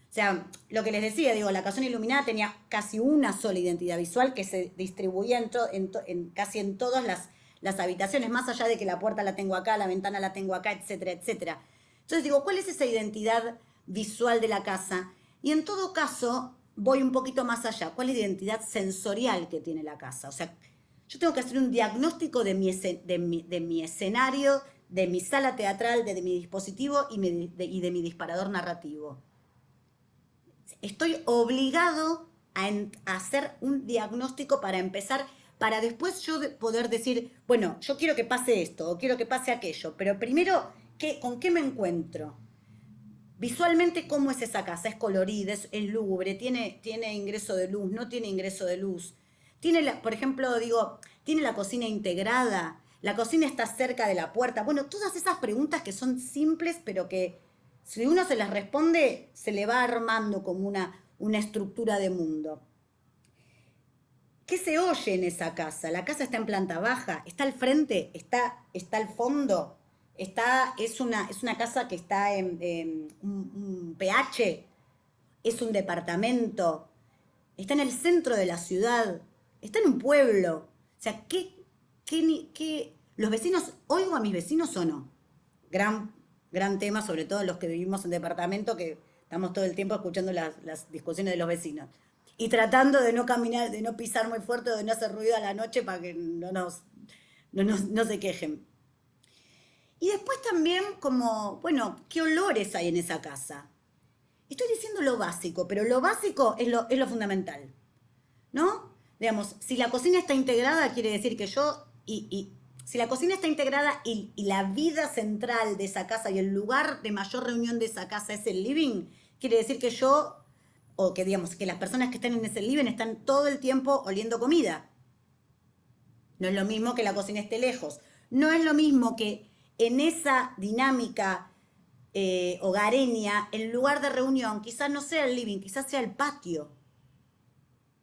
O sea, lo que les decía, la Casona Iluminada tenía casi una sola identidad visual que se distribuía casi en todas las habitaciones, más allá de que la puerta la tengo acá, la ventana la tengo acá, etcétera, etcétera. Entonces ¿cuál es esa identidad visual de la casa? Y en todo caso, voy un poquito más allá. ¿Cuál es la identidad sensorial que tiene la casa? O sea, yo tengo que hacer un diagnóstico de mi escenario, de mi sala teatral, de mi dispositivo y de mi disparador narrativo. Estoy obligado a hacer un diagnóstico para empezar, para después yo poder decir, bueno, yo quiero que pase esto o quiero que pase aquello, pero primero, ¿con qué me encuentro? Visualmente, ¿cómo es esa casa? ¿Es colorida? ¿Es lúgubre? ¿Tiene ingreso de luz? ¿No tiene ingreso de luz? Por ejemplo, ¿tiene la cocina integrada? ¿La cocina está cerca de la puerta? Bueno, todas esas preguntas que son simples, pero que si uno se las responde, se le va armando como una estructura de mundo. ¿Qué se oye en esa casa? ¿La casa está en planta baja? ¿Está al frente? ¿Está al fondo? ¿Es una casa que está en un PH? ¿Es un departamento? ¿Está en el centro de la ciudad? ¿Está en un pueblo? O sea, ¿los vecinos, oigo a mis vecinos o no? Gran tema, sobre todo los que vivimos en departamento, que estamos todo el tiempo escuchando las discusiones de los vecinos. Y tratando de no caminar, de no pisar muy fuerte, de no hacer ruido a la noche para que no se quejen. Y después también como, bueno, ¿qué olores hay en esa casa? Estoy diciendo lo básico, pero lo básico es lo fundamental, ¿no? Digamos, si la cocina está integrada, quiere decir que si la cocina está integrada y la vida central de esa casa y el lugar de mayor reunión de esa casa es el living, quiere decir que que las personas que están en ese living están todo el tiempo oliendo comida. No es lo mismo que la cocina esté lejos. No es lo mismo que en esa dinámica hogareña, el lugar de reunión quizás no sea el living, quizás sea el patio.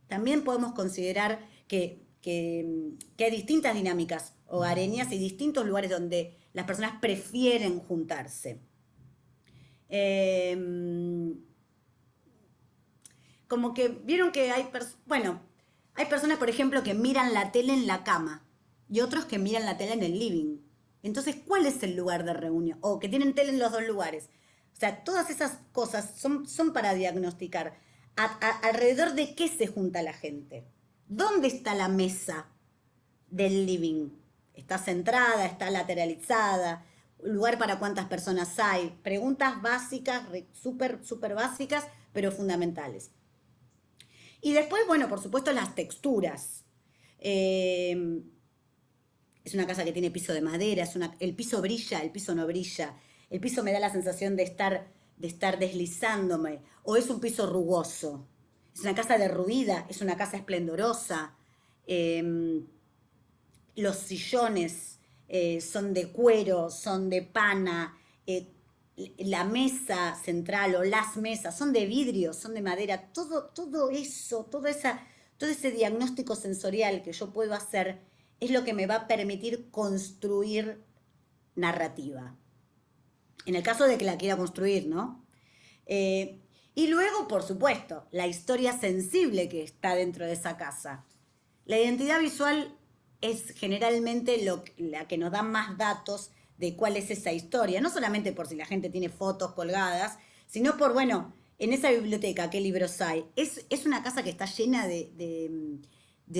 También podemos considerar que hay distintas dinámicas hogareñas y distintos lugares donde las personas prefieren juntarse. Como que vieron que hay personas, por ejemplo, que miran la tele en la cama y otros que miran la tele en el living. Entonces, ¿cuál es el lugar de reunión? O que tienen tele en los dos lugares. O sea, todas esas cosas son para diagnosticar. ¿Alrededor de qué se junta la gente? ¿Dónde está la mesa del living? ¿Está centrada? ¿Está lateralizada? ¿Lugar para cuántas personas hay? Preguntas básicas, súper básicas, pero fundamentales. Y después, bueno, por supuesto, las texturas. Es una casa que tiene piso de madera, el piso brilla, el piso no brilla. El piso me da la sensación de estar deslizándome, o es un piso rugoso. Es una casa derruida, es una casa esplendorosa. Los sillones son de cuero, son de pana. La mesa central o las mesas son de vidrio, son de madera. Todo ese diagnóstico sensorial que yo puedo hacer es lo que me va a permitir construir narrativa. En el caso de que la quiera construir, ¿no? Y luego, por supuesto, la historia sensible que está dentro de esa casa. La identidad visual es generalmente la que nos da más datos de cuál es esa historia. No solamente por si la gente tiene fotos colgadas, sino por, bueno, en esa biblioteca, ¿qué libros hay? ¿Es una casa que está llena de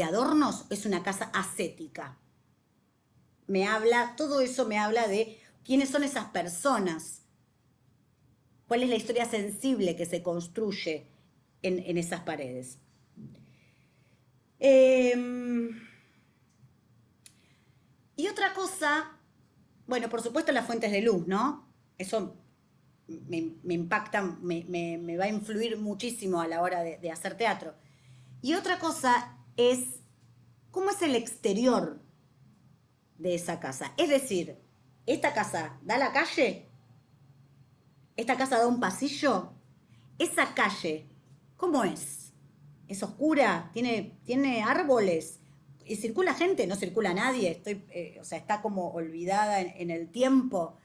adornos? ¿Es una casa ascética? Todo eso me habla de quiénes son esas personas. ¿Cuál es la historia sensible que se construye en esas paredes? Y otra cosa, bueno, por supuesto las fuentes de luz, ¿no? Eso me impacta, me va a influir muchísimo a la hora de hacer teatro. Y otra cosa es cómo es el exterior de esa casa. Es decir, ¿esta casa da a la calle? ¿Esta casa da un pasillo? ¿Esa calle cómo es? ¿Es oscura? ¿Tiene árboles? ¿Y circula gente? ¿No circula nadie? Está como olvidada en el tiempo.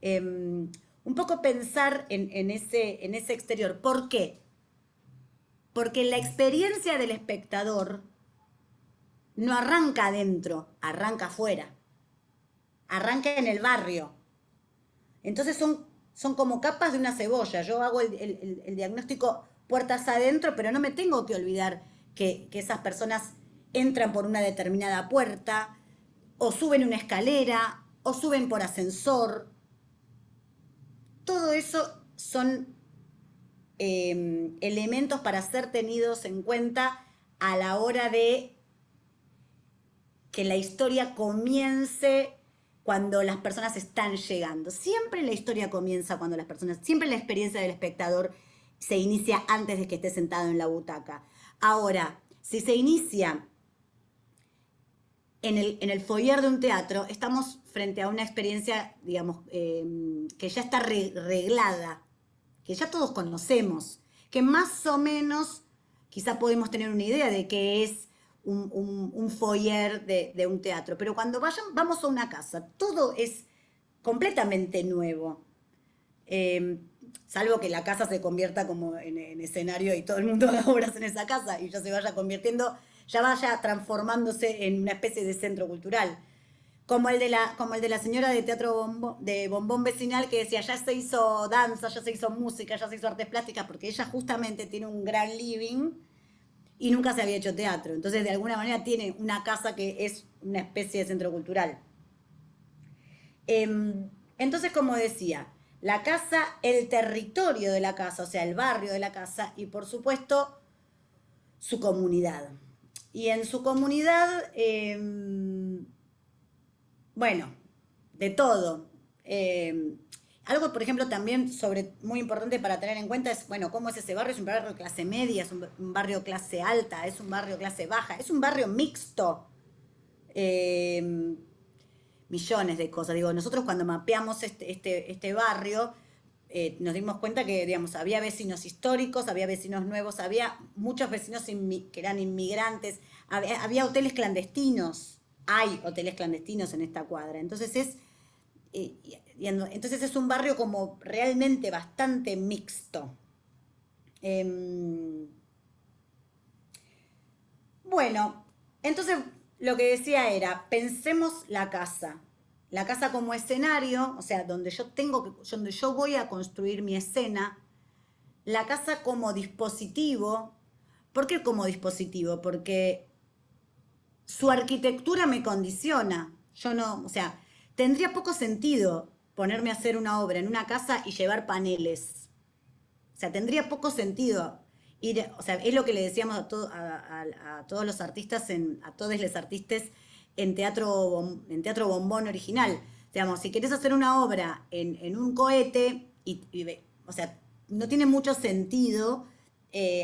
Un poco pensar en ese exterior. ¿Por qué? Porque la experiencia del espectador no arranca adentro, arranca afuera. Arranca en el barrio. Entonces son como capas de una cebolla. Yo hago el diagnóstico puertas adentro, pero no me tengo que olvidar que esas personas entran por una determinada puerta, o suben una escalera, o suben por ascensor. Todo eso son elementos para ser tenidos en cuenta a la hora de que la historia comience cuando las personas están llegando. Siempre la historia comienza cuando siempre la experiencia del espectador se inicia antes de que esté sentado en la butaca. Ahora, si se inicia en el foyer de un teatro, estamos frente a una experiencia, digamos, que ya está reglada, que ya todos conocemos, que más o menos quizá podemos tener una idea de qué es un foyer de un teatro. Pero cuando vamos a una casa, todo es completamente nuevo. Salvo que la casa se convierta como en escenario y todo el mundo haga obras en esa casa y ya se vaya convirtiendo, ya vaya transformándose en una especie de centro cultural. Como el de la señora de teatro de Bombón Vecinal que decía, ya se hizo danza, ya se hizo música, ya se hizo artes plásticas, porque ella justamente tiene un gran living y nunca se había hecho teatro. Entonces, de alguna manera tiene una casa que es una especie de centro cultural. Entonces, como decía, la casa, el territorio de la casa, o sea, el barrio de la casa y, por supuesto, su comunidad. Y en su comunidad... bueno, de todo. Algo, por ejemplo, también muy importante para tener en cuenta es, bueno, cómo es ese barrio. Es un barrio clase media, es un barrio clase alta, es un barrio clase baja, es un barrio mixto. Millones de cosas. Digo, nosotros cuando mapeamos este barrio, nos dimos cuenta que, digamos, había vecinos históricos, había vecinos nuevos, había muchos vecinos que eran inmigrantes, había hoteles clandestinos. Hay hoteles clandestinos en esta cuadra. Entonces entonces es un barrio como realmente bastante mixto. Bueno, entonces lo que decía era, pensemos la casa como escenario, o sea, donde yo voy a construir mi escena, la casa como dispositivo. ¿Por qué como dispositivo? Porque su arquitectura me condiciona. Yo no, o sea, tendría poco sentido ponerme a hacer una obra en una casa y llevar paneles. O sea, tendría poco sentido ir, o sea, es lo que le decíamos a todos los artistas, a todos los artistas en teatro Bombón original. Digamos, si querés hacer una obra en un cohete, o sea, no tiene mucho sentido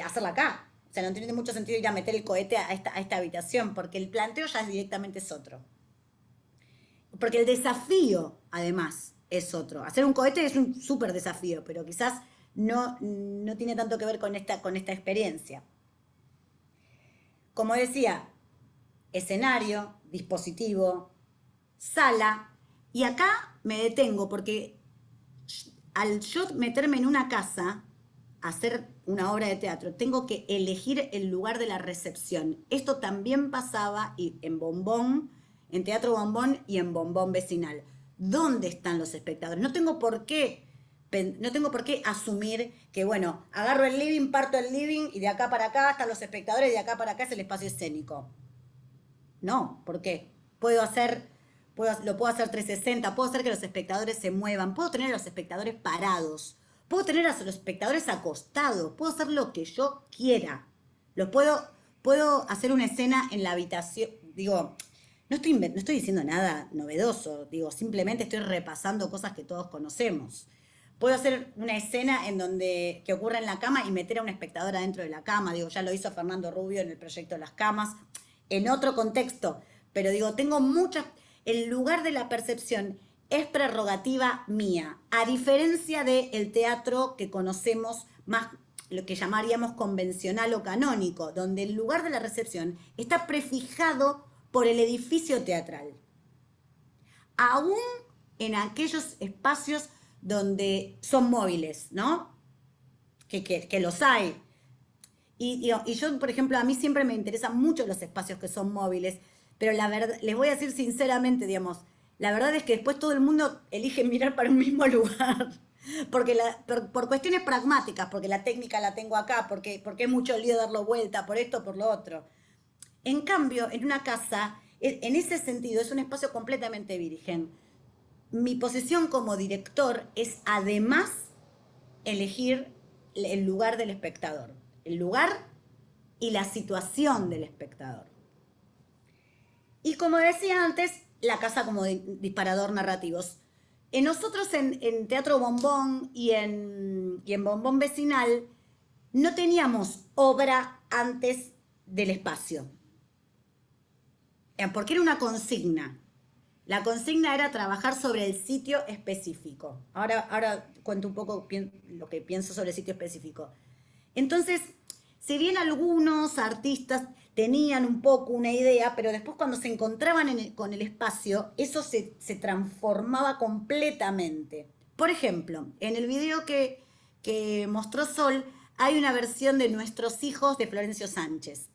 hacerla acá. O sea, no tiene mucho sentido ir a meter el cohete a esta habitación, porque el planteo ya directamente es otro. Porque el desafío, además, es otro. Hacer un cohete es un súper desafío, pero quizás no tiene tanto que ver con esta experiencia. Como decía, escenario, dispositivo, sala, y acá me detengo porque al yo meterme en una casa a hacer una obra de teatro, tengo que elegir el lugar de la recepción. Esto también pasaba en Bombón, en Teatro Bombón y en Bombón Vecinal. ¿Dónde están los espectadores? No tengo por qué asumir que, bueno, agarro el living, parto el living y de acá para acá están los espectadores y de acá para acá es el espacio escénico. No, ¿por qué? Lo puedo hacer 360, puedo hacer que los espectadores se muevan, puedo tener a los espectadores parados, puedo tener a los espectadores acostados, puedo hacer lo que yo quiera. Puedo hacer una escena en la habitación, digo, no estoy diciendo nada novedoso, digo, simplemente estoy repasando cosas que todos conocemos. Puedo hacer una escena que ocurra en la cama y meter a un espectador adentro de la cama, digo, ya lo hizo Fernando Rubio en el proyecto Las Camas, en otro contexto, pero digo, el lugar de la percepción es prerrogativa mía, a diferencia del teatro que conocemos más, lo que llamaríamos convencional o canónico, donde el lugar de la recepción está prefijado por el edificio teatral. Aún en aquellos espacios donde son móviles, ¿no? Que los hay. Y yo, por ejemplo, a mí siempre me interesan mucho los espacios que son móviles, pero la verdad, les voy a decir sinceramente, digamos, la verdad es que después todo el mundo elige mirar para un mismo lugar, porque por cuestiones pragmáticas, porque la técnica la tengo acá, porque es mucho lío darlo vuelta, por esto, por lo otro. En cambio, en una casa, en ese sentido, es un espacio completamente virgen. Mi posición como director es además elegir el lugar del espectador, el lugar y la situación del espectador. Y como decía antes, la casa como disparador narrativo. Nosotros en Teatro Bombón y en Bombón Vecinal no teníamos obra antes del espacio, porque era una consigna. La consigna era trabajar sobre el sitio específico. Ahora cuento un poco lo que pienso sobre el sitio específico. Entonces, si bien algunos artistas tenían un poco una idea, pero después cuando se encontraban con el espacio, eso se transformaba completamente. Por ejemplo, en el video que mostró Sol, hay una versión de Nuestros hijos de Florencio Sánchez.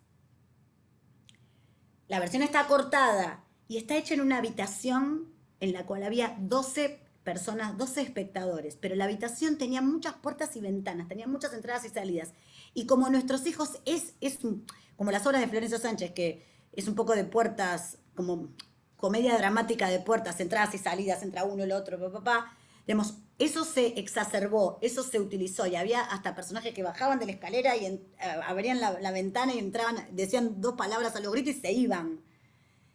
La versión está cortada y está hecha en una habitación en la cual había 12 personas, 12 espectadores, pero la habitación tenía muchas puertas y ventanas, tenía muchas entradas y salidas. Y como nuestros hijos como las obras de Florencio Sánchez, que es un poco de puertas, como comedia dramática de puertas, entradas y salidas, entra uno, el otro, digamos, eso se exacerbó, eso se utilizó, y había hasta personajes que bajaban de la escalera y abrían la ventana y entraban, decían 2 palabras a los gritos y se iban.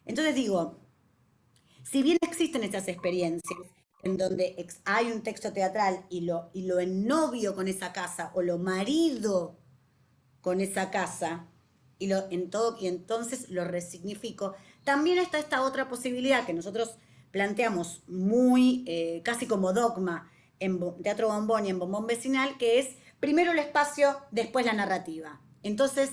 Entonces digo, si bien existen esas experiencias en donde hay un texto teatral y lo ennovio con esa casa o lo marido con esa casa y entonces lo resignifico, también está esta otra posibilidad que nosotros planteamos muy casi como dogma en Teatro Bombón y en Bombón Vecinal, que es primero el espacio, después la narrativa. Entonces,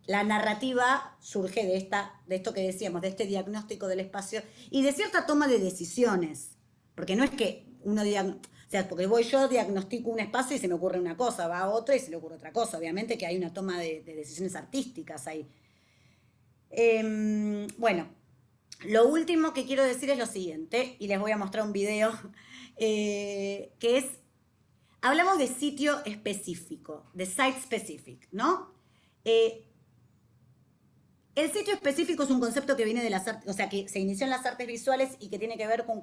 la narrativa surge de esto que decíamos, de este diagnóstico del espacio y de cierta toma de decisiones. Porque no es que uno diga, o sea, porque voy yo, diagnostico un espacio y se me ocurre una cosa, va a otro y se le ocurre otra cosa. Obviamente que hay una toma de decisiones artísticas ahí. Bueno, lo último que quiero decir es lo siguiente, y les voy a mostrar un video, que es, hablamos de sitio específico, de site specific, ¿no? El sitio específico es un concepto que viene de las artes, o sea, que se inició en las artes visuales y que tiene que ver con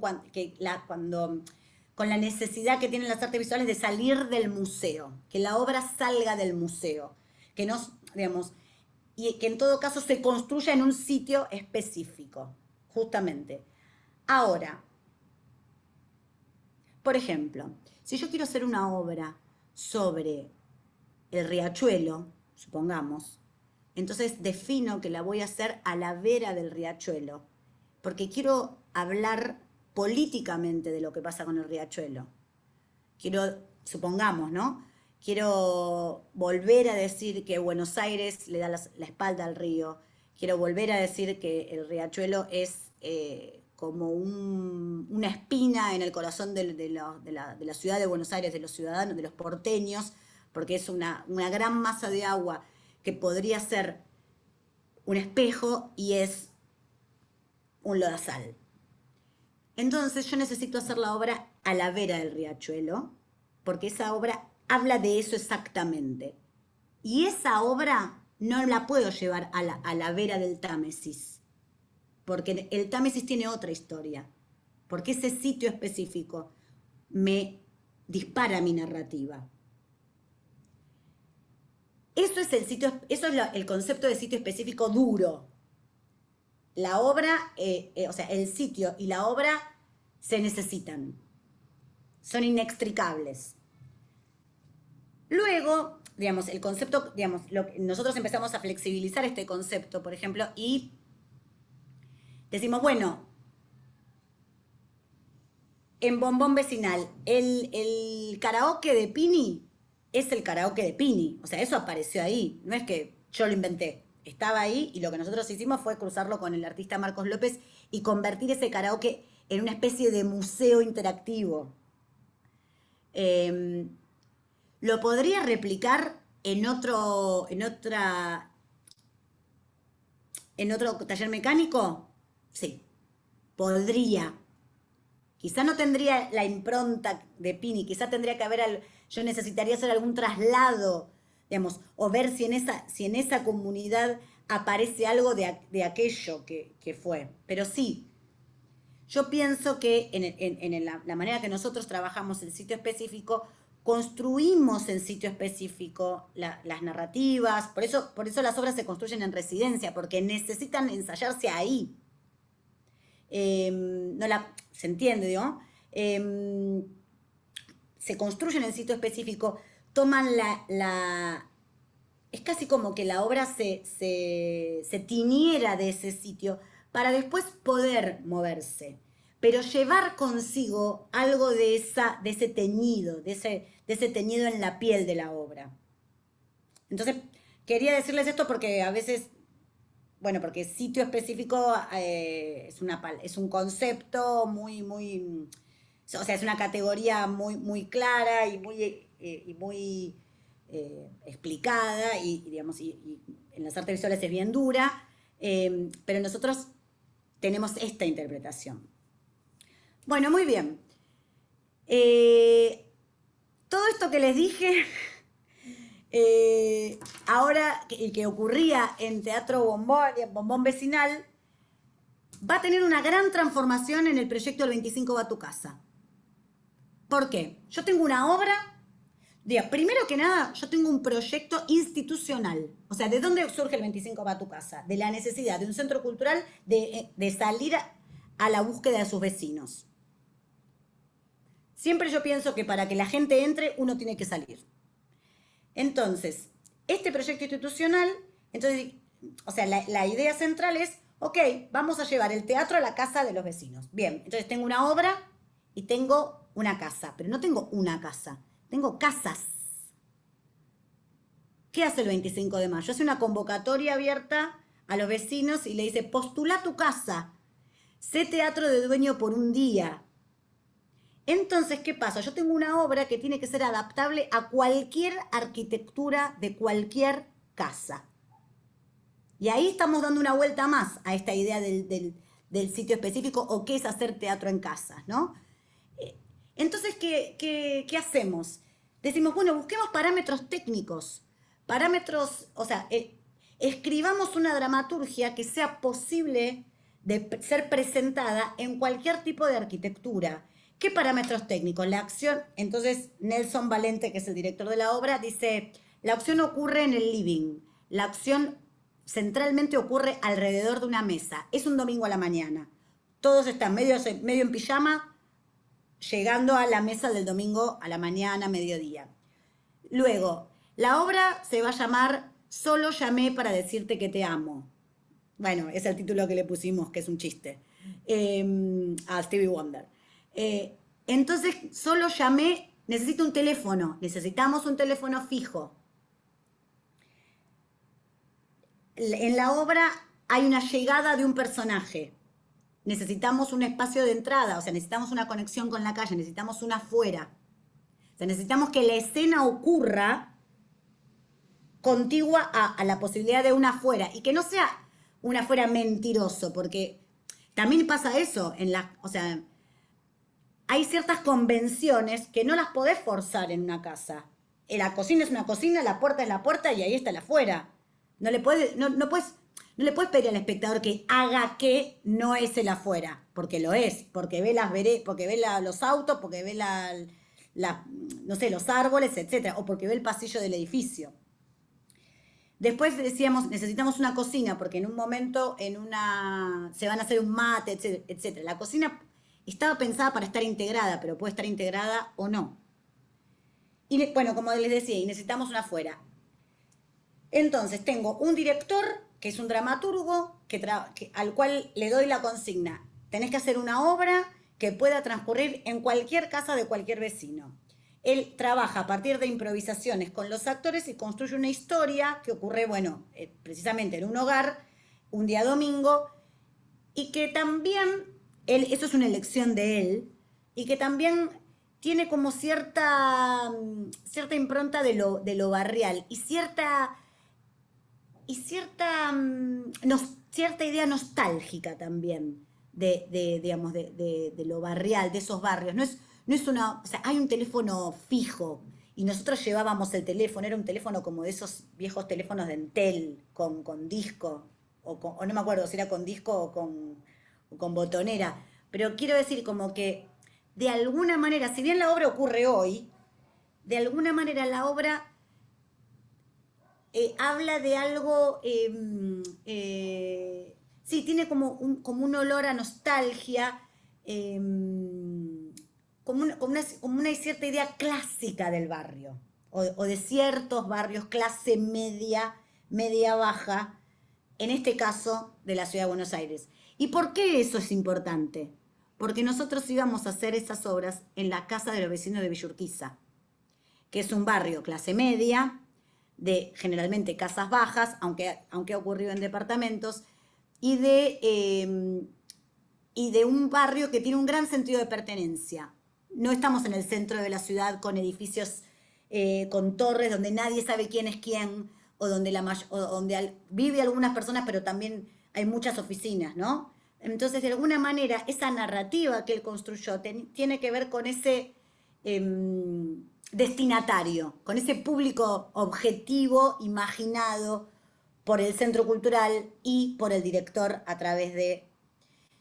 la necesidad que tienen las artes visuales de salir del museo, que la obra salga del museo, que digamos, y que en todo caso se construya en un sitio específico, justamente. Ahora, por ejemplo, si yo quiero hacer una obra sobre el riachuelo, supongamos, entonces defino que la voy a hacer a la vera del riachuelo, porque quiero hablar políticamente de lo que pasa con el riachuelo. Supongamos, ¿no? Quiero volver a decir que Buenos Aires le da la espalda al río. Quiero volver a decir que el riachuelo es como una espina en el corazón de la ciudad de Buenos Aires, de los ciudadanos, de los porteños, porque es una gran masa de agua que podría ser un espejo y es un lodazal. Entonces yo necesito hacer la obra a la vera del riachuelo, porque esa obra habla de eso exactamente. Y esa obra no la puedo llevar a la vera del Támesis, porque el Támesis tiene otra historia, porque ese sitio específico me dispara mi narrativa. Eso es el concepto de sitio específico duro. La obra, o sea, el sitio y la obra se necesitan. Son inextricables. Luego, digamos, el concepto, digamos, nosotros empezamos a flexibilizar este concepto, por ejemplo, y decimos, bueno, en Bombón Vecinal, el karaoke de Pini es el karaoke de Pini. O sea, eso apareció ahí. No es que yo lo inventé. Estaba ahí y lo que nosotros hicimos fue cruzarlo con el artista Marcos López y convertir ese karaoke en una especie de museo interactivo. ¿Lo podría replicar en otro taller mecánico? Sí, podría. Quizá no tendría la impronta de Pini, quizá tendría que yo necesitaría hacer algún traslado, digamos, o ver si en esa comunidad aparece algo de aquello que fue. Pero sí, yo pienso que en la manera que nosotros trabajamos en sitio específico, construimos en sitio específico las narrativas, por eso las obras se construyen en residencia, porque necesitan ensayarse ahí. Se entiende, ¿no? Se construyen en sitio específico, toman es casi como que la obra se tiñera de ese sitio para después poder moverse, pero llevar consigo algo de ese teñido, de ese teñido en la piel de la obra. Entonces, quería decirles esto porque a veces, bueno, porque sitio específico es un concepto muy, o sea, es una categoría muy, muy clara y muy explicada y digamos, y en las artes visuales es bien dura, pero nosotros tenemos esta interpretación. Bueno, muy bien. Todo esto que les dije, ahora, y que ocurría en Teatro Bombón Vecinal, va a tener una gran transformación en el proyecto El 25 va a tu casa. ¿Por qué? Yo tengo una obra, primero que nada, yo tengo un proyecto institucional. O sea, ¿de dónde surge El 25 va a tu casa? De la necesidad de un centro cultural de salir a la búsqueda de sus vecinos. Siempre yo pienso que para que la gente entre, uno tiene que salir. Entonces, este proyecto institucional, entonces, o sea, la idea central es, ok, vamos a llevar el teatro a la casa de los vecinos. Bien, entonces tengo una obra y tengo una casa, pero no tengo una casa, tengo casas. ¿Qué hace el 25 de mayo? Hace una convocatoria abierta a los vecinos y le dice, postula tu casa, sé teatro de dueño por un día. Entonces, ¿qué pasa? Yo tengo una obra que tiene que ser adaptable a cualquier arquitectura de cualquier casa. Y ahí estamos dando una vuelta más a esta idea del sitio específico o qué es hacer teatro en casa, ¿no? Entonces, ¿qué hacemos? Decimos, bueno, busquemos parámetros técnicos, parámetros, o sea, escribamos una dramaturgia que sea posible de ser presentada en cualquier tipo de arquitectura. ¿Qué parámetros técnicos? La acción, entonces Nelson Valente, que es el director de la obra, dice, la acción ocurre en el living, la acción centralmente ocurre alrededor de una mesa, es un domingo a la mañana, todos están medio en pijama, llegando a la mesa del domingo a la mañana, mediodía. Luego, la obra se va a llamar Solo llamé para decirte que te amo. Bueno, es el título que le pusimos, que es un chiste, a Stevie Wonder. Entonces, solo llamé, necesito un teléfono, necesitamos un teléfono fijo. En la obra hay una llegada de un personaje. Necesitamos un espacio de entrada, o sea, necesitamos una conexión con la calle, necesitamos una afuera. O sea, necesitamos que la escena ocurra contigua a la posibilidad de una afuera y que no sea un afuera mentiroso, porque también pasa eso o sea, hay ciertas convenciones que no las podés forzar en una casa. La cocina es una cocina, la puerta es la puerta y ahí está el afuera. No le puedes pedir al espectador que haga que no es el afuera, porque lo es, porque ve los autos, porque ve no sé, los árboles, etcétera, o porque ve el pasillo del edificio. Después decíamos, necesitamos una cocina, porque en un momento se van a hacer un mate, etcétera. La cocina estaba pensada para estar integrada, pero puede estar integrada o no. Y bueno, como les decía, y necesitamos una afuera. Entonces tengo un director, que es un dramaturgo, al cual le doy la consigna. Tenés que hacer una obra que pueda transcurrir en cualquier casa de cualquier vecino. Él trabaja a partir de improvisaciones con los actores y construye una historia que ocurre, bueno, precisamente en un hogar, un día domingo, y que también, eso es una elección de él, y que también tiene como cierta impronta de lo barrial y cierta idea nostálgica también de lo barrial, de esos barrios. No es o sea, hay un teléfono fijo y nosotros llevábamos el teléfono, era un teléfono como de esos viejos teléfonos de Entel con disco, o no me acuerdo si era con disco o con botonera, pero quiero decir como que de alguna manera, si bien la obra ocurre hoy, de alguna manera la obra habla de algo, sí, tiene como un olor a nostalgia, como una cierta idea clásica del barrio, o de ciertos barrios, clase media, media-baja, en este caso de la Ciudad de Buenos Aires. ¿Y por qué eso es importante? Porque nosotros íbamos a hacer esas obras en la casa de los vecinos de Villa Urquiza, que es un barrio clase media, de generalmente casas bajas, aunque ha ocurrido en departamentos, y de un barrio que tiene un gran sentido de pertenencia. No estamos en el centro de la ciudad con edificios, con torres donde nadie sabe quién es quién, o donde vive algunas personas, pero también hay muchas oficinas, ¿no? Entonces, de alguna manera, esa narrativa que él construyó tiene que ver con ese destinatario, con ese público objetivo imaginado por el Centro Cultural y por el director a través de,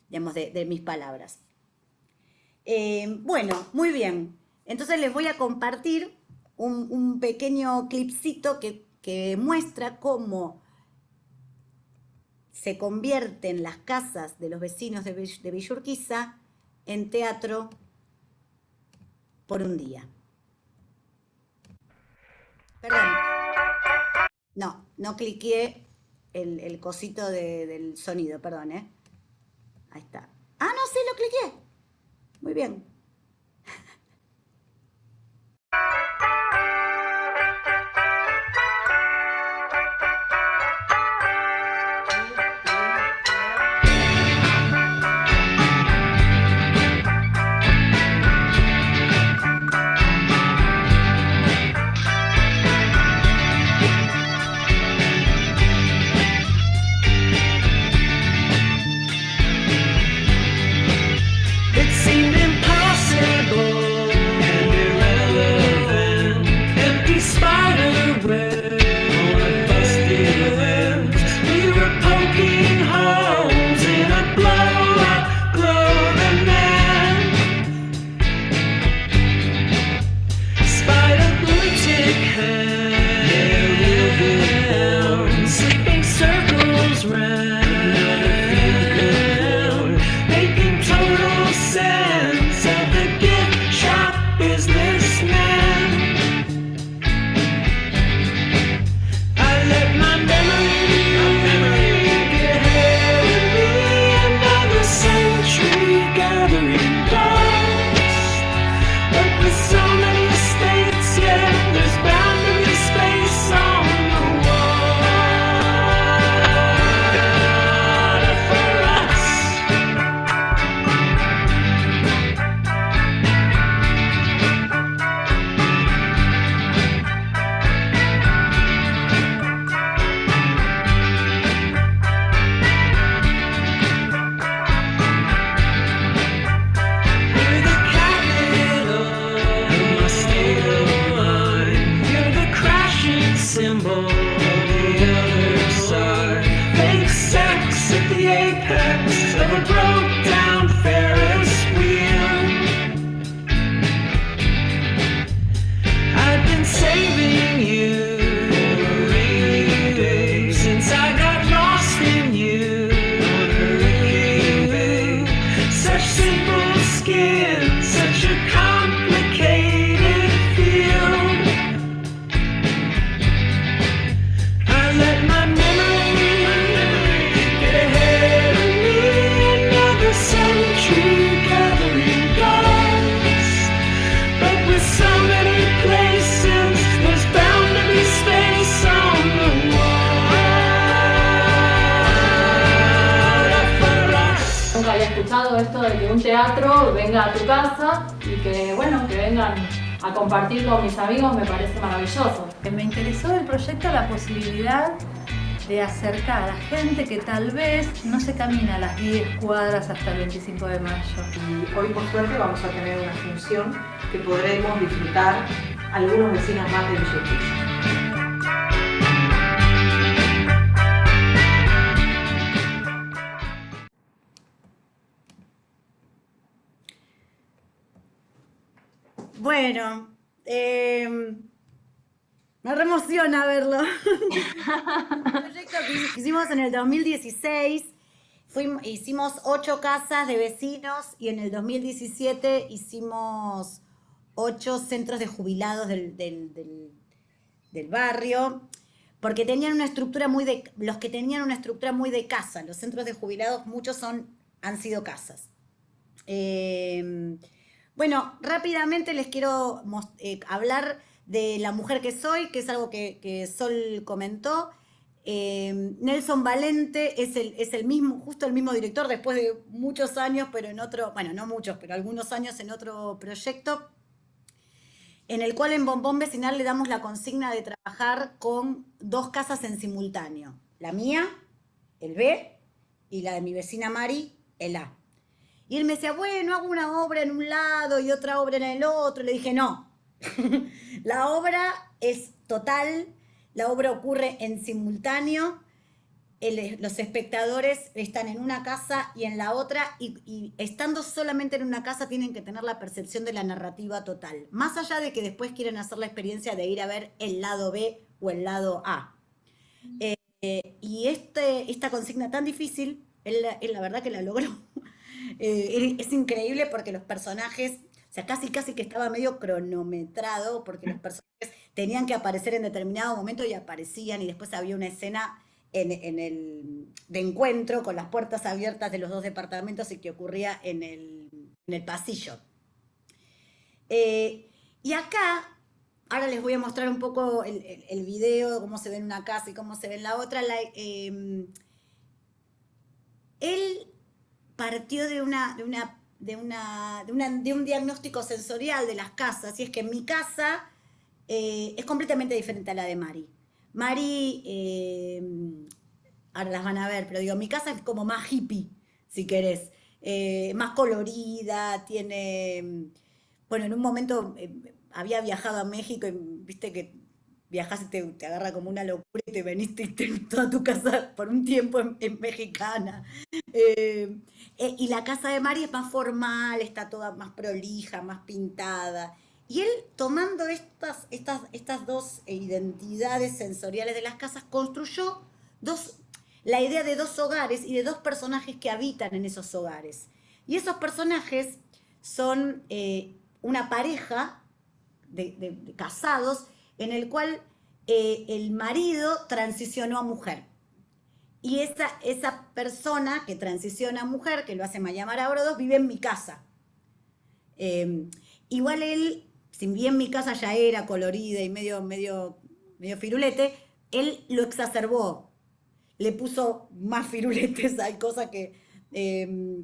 digamos, de mis palabras. Bueno, muy bien. Entonces les voy a compartir un pequeño clipcito que muestra cómo se convierten las casas de los vecinos de Villa Urquiza en teatro por un día. Perdón. No cliqué el cosito del sonido, perdón, ¿eh? Ahí está. Ah, no, sí, lo cliqué. Muy bien. It seemed impossible and irrelevant. Empty spider web on a busted lens. We were poking holes in a blow-up globe, and then spider lunatic hands, sleeping circles round, making total sense of the gift shop businessman. I let my memory get ahead of me, another century gathering dust. But with so many states, yeah, there's bound to be space on the water for us. You're the capital of my state of mind. You're the crashing symbol of the other side. Fake sex at the apex of a broke down Ferris wheel. I've been saving you since I got lost in you. Such simple skin, such a complicated feel. I let my memory get ahead of me, another century gathering dust. But with so many places, there's bound to be space on the water for us. Nunca había escuchado esto de que un teatro venga a tu casa y que, bueno, que vengan a compartir con mis amigos, me parece maravilloso. Me interesó del proyecto la posibilidad de acercar a la gente que tal vez no se camina las 10 cuadras hasta el 25 de mayo. Y hoy por suerte vamos a tener una función que podremos disfrutar algunos vecinos más de Villa Urquiza. Bueno, me reemociona verlo. Un proyecto que hicimos en el 2016, hicimos 8 casas de vecinos y en el 2017 hicimos 8 centros de jubilados del barrio, porque tenían una estructura los que tenían una estructura muy de casa. Los centros de jubilados, muchos han sido casas. Bueno, rápidamente les quiero hablar de La mujer que soy, que es algo que Sol comentó. Nelson Valente es el mismo, justo el mismo director, después de muchos años, pero en otro, bueno, no muchos, pero algunos años en otro proyecto, en el cual en Bombón Vecinal le damos la consigna de trabajar con 2 casas en simultáneo. La mía, el B, y la de mi vecina Mari, el A. Y él me decía, bueno, hago una obra en un lado y otra obra en el otro. Le dije, no, la obra es total, la obra ocurre en simultáneo, los espectadores están en una casa y en la otra, y estando solamente en una casa tienen que tener la percepción de la narrativa total, más allá de que después quieren hacer la experiencia de ir a ver el lado B o el lado A. Y esta consigna tan difícil, él la verdad que la logró. Es increíble porque los personajes, o sea, casi que estaba medio cronometrado, porque los personajes tenían que aparecer en determinado momento y aparecían, y después había una escena de encuentro con las puertas abiertas de los dos departamentos y que ocurría en el pasillo. Y acá, ahora les voy a mostrar un poco el video, cómo se ve en una casa y cómo se ve en la otra. Él partió de un diagnóstico sensorial de las casas, y es que mi casa es completamente diferente a la de Mari. Mari, ahora las van a ver, pero digo, mi casa es como más hippie, si querés, más colorida, tiene, bueno, en un momento había viajado a México y viste que viajás y te agarra como una locura y te veniste y toda tu casa por un tiempo en mexicana. Y la casa de Mari es más formal, está toda más prolija, más pintada. Y él, tomando estas dos identidades sensoriales de las casas, construyó la idea de dos hogares y de dos personajes que habitan en esos hogares. Y esos personajes son una pareja de casados, en el cual el marido transicionó a mujer. Y esa persona que transiciona a mujer, que lo hace Maya Mara Brodos, vive en mi casa. Igual él, si bien mi casa ya era colorida y medio firulete, él lo exacerbó. Le puso más firuletes, hay cosas que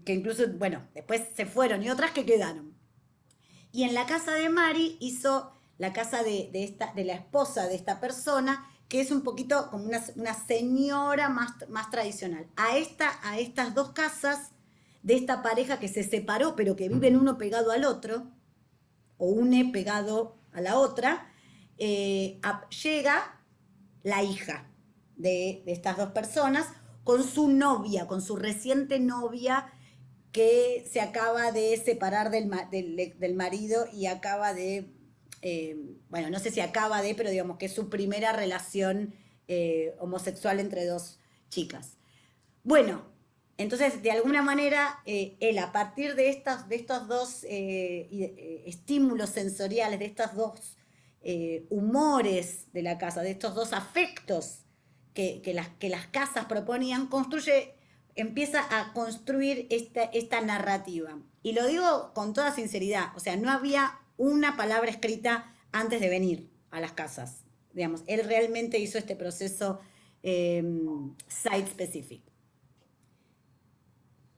incluso, bueno, después se fueron y otras que quedaron. Y en la casa de Mari hizo la casa de la esposa de esta persona, que es un poquito como una señora más tradicional. A estas dos casas de esta pareja que se separó, pero que viven uno pegado al otro, o une pegado a la otra, llega la hija de estas dos personas con su novia, con su reciente novia, que se acaba de separar del marido y acaba de, bueno, no sé si acaba de, pero digamos que es su primera relación homosexual entre dos chicas. Bueno, entonces de alguna manera él, a partir de estos dos estímulos sensoriales, de estos dos humores de la casa, de estos dos afectos que las casas proponían, empieza a construir esta narrativa. Y lo digo con toda sinceridad, o sea, no había una palabra escrita antes de venir a las casas. Digamos, él realmente hizo este proceso site specific.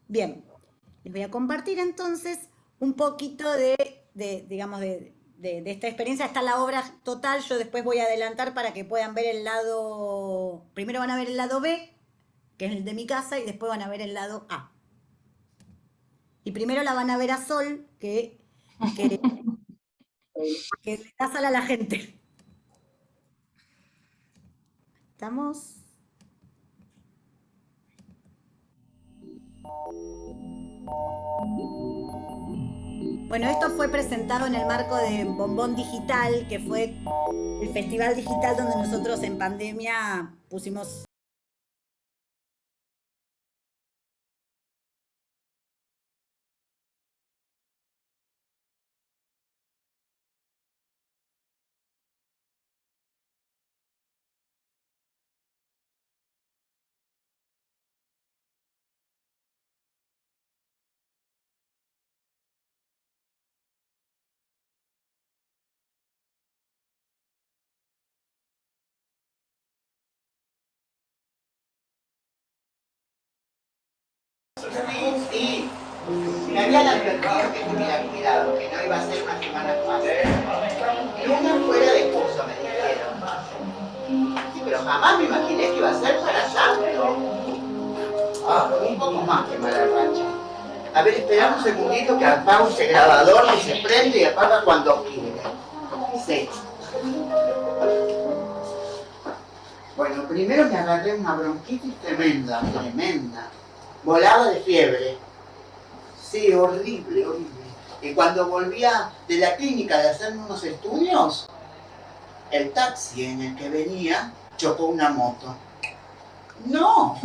Bien, les voy a compartir entonces un poquito de esta experiencia. Está la obra total, yo después voy a adelantar para que puedan ver el lado, primero van a ver el lado B, que es el de mi casa, y después van a ver el lado A. Y primero la van a ver a Sol, que le da sal a la gente. ¿Estamos? Bueno, esto fue presentado en el marco de Bombón Digital, que fue el festival digital donde nosotros en pandemia pusimos Sí, me habían advertido que tuviera cuidado, que no iba a ser una semana fácil. Luna fuera de curso, me dijeron. Sí, pero jamás me imaginé que iba a ser para tanto. Un poco más que para la racha. A ver, esperamos un segundito que apaga ese grabador que se prende y apaga cuando quiere. Sí. Bueno, primero me agarré una bronquitis tremenda, tremenda. Volaba de fiebre. Sí, horrible, horrible. Y cuando volvía de la clínica de hacerme unos estudios, el taxi en el que venía chocó una moto. No,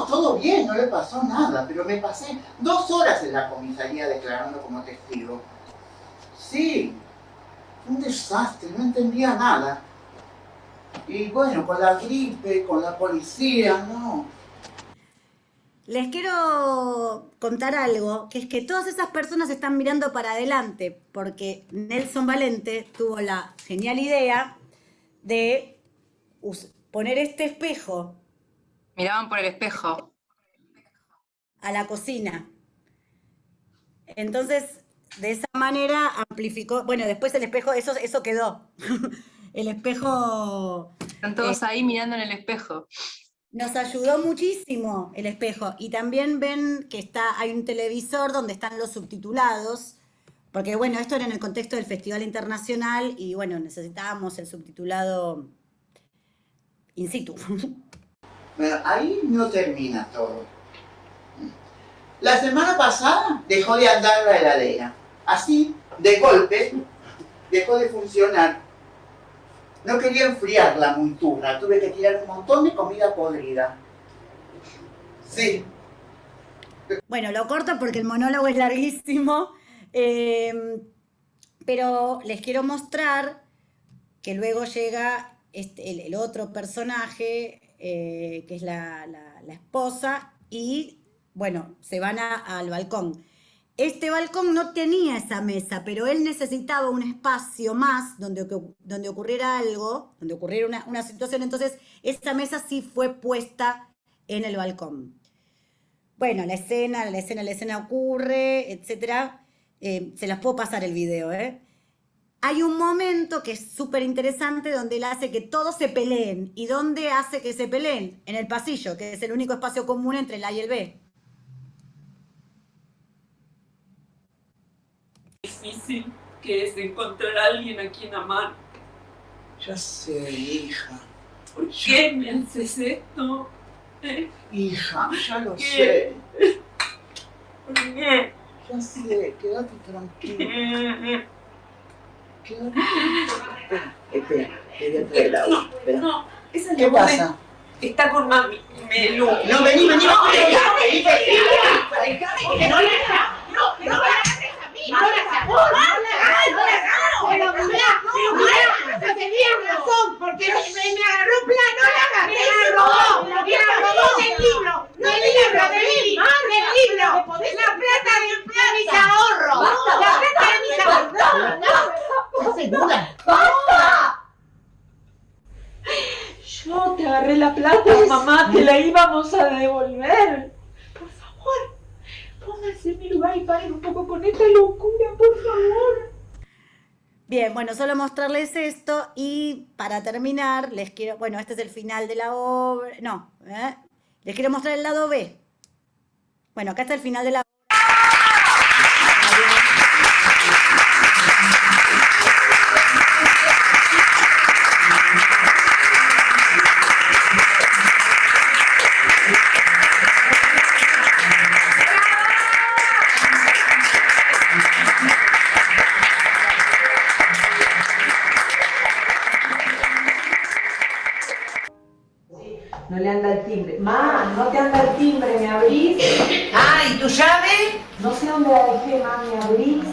todo bien, no le pasó nada, pero me pasé 2 horas en la comisaría declarando como testigo. Sí, un desastre, no entendía nada. Y bueno, con la gripe, con la policía, no. Les quiero contar algo, que es que todas esas personas están mirando para adelante, porque Nelson Valente tuvo la genial idea de poner este espejo. Miraban por el espejo. A la cocina. Entonces, de esa manera amplificó, bueno, después el espejo, eso quedó. El espejo... Están todos ahí mirando en el espejo. Nos ayudó muchísimo el espejo. Y también ven que hay un televisor donde están los subtitulados, porque bueno, esto era en el contexto del Festival Internacional y bueno, necesitábamos el subtitulado in situ. Bueno, ahí no termina todo. La semana pasada dejó de andar la heladera. Así, de golpe, dejó de funcionar. No quería enfriarla muy turra. Tuve que tirar un montón de comida podrida. Sí. Bueno, lo corto porque el monólogo es larguísimo. Pero les quiero mostrar que luego llega el otro personaje, que es la esposa, y bueno, se van al balcón. Este balcón no tenía esa mesa, pero él necesitaba un espacio más donde ocurriera algo, donde ocurriera una situación, entonces esa mesa sí fue puesta en el balcón. Bueno, la escena ocurre, etc. Se las puedo pasar el video, ¿eh? Hay un momento que es súper interesante donde él hace que todos se peleen. ¿Y dónde hace que se peleen? En el pasillo, que es el único espacio común entre el A y el B. Difícil que es encontrar a alguien a quien amar. Ya sé, hija. ¿Por qué me haces esto? Hija, ya lo ¿Qué? sé. ¿Por qué? Ya sé, quédate tranquila. Espera, No, esa es ¿Qué la voz pasa? Está con mami, Melu. No, vení. No, porque me agarró plan, no la agarré, me robó del libro, del libro, la plata de mis ahorros, la plata de mis ahorros, no, segura, ¡basta! Yo te agarré la plata, mamá, te la íbamos a devolver. Por favor, pónganse en mi lugar y paren un poco con esta locura, por favor. Bien, bueno, solo mostrarles esto y para terminar les quiero, bueno, este es el final de la obra, les quiero mostrar el lado B. Bueno, acá está el final de la obra. No le anda el timbre. Ma, no te anda el timbre, ¿me abrís? Ah, ¿y tu llave? No sé dónde la dejé, ma, ¿me abrís?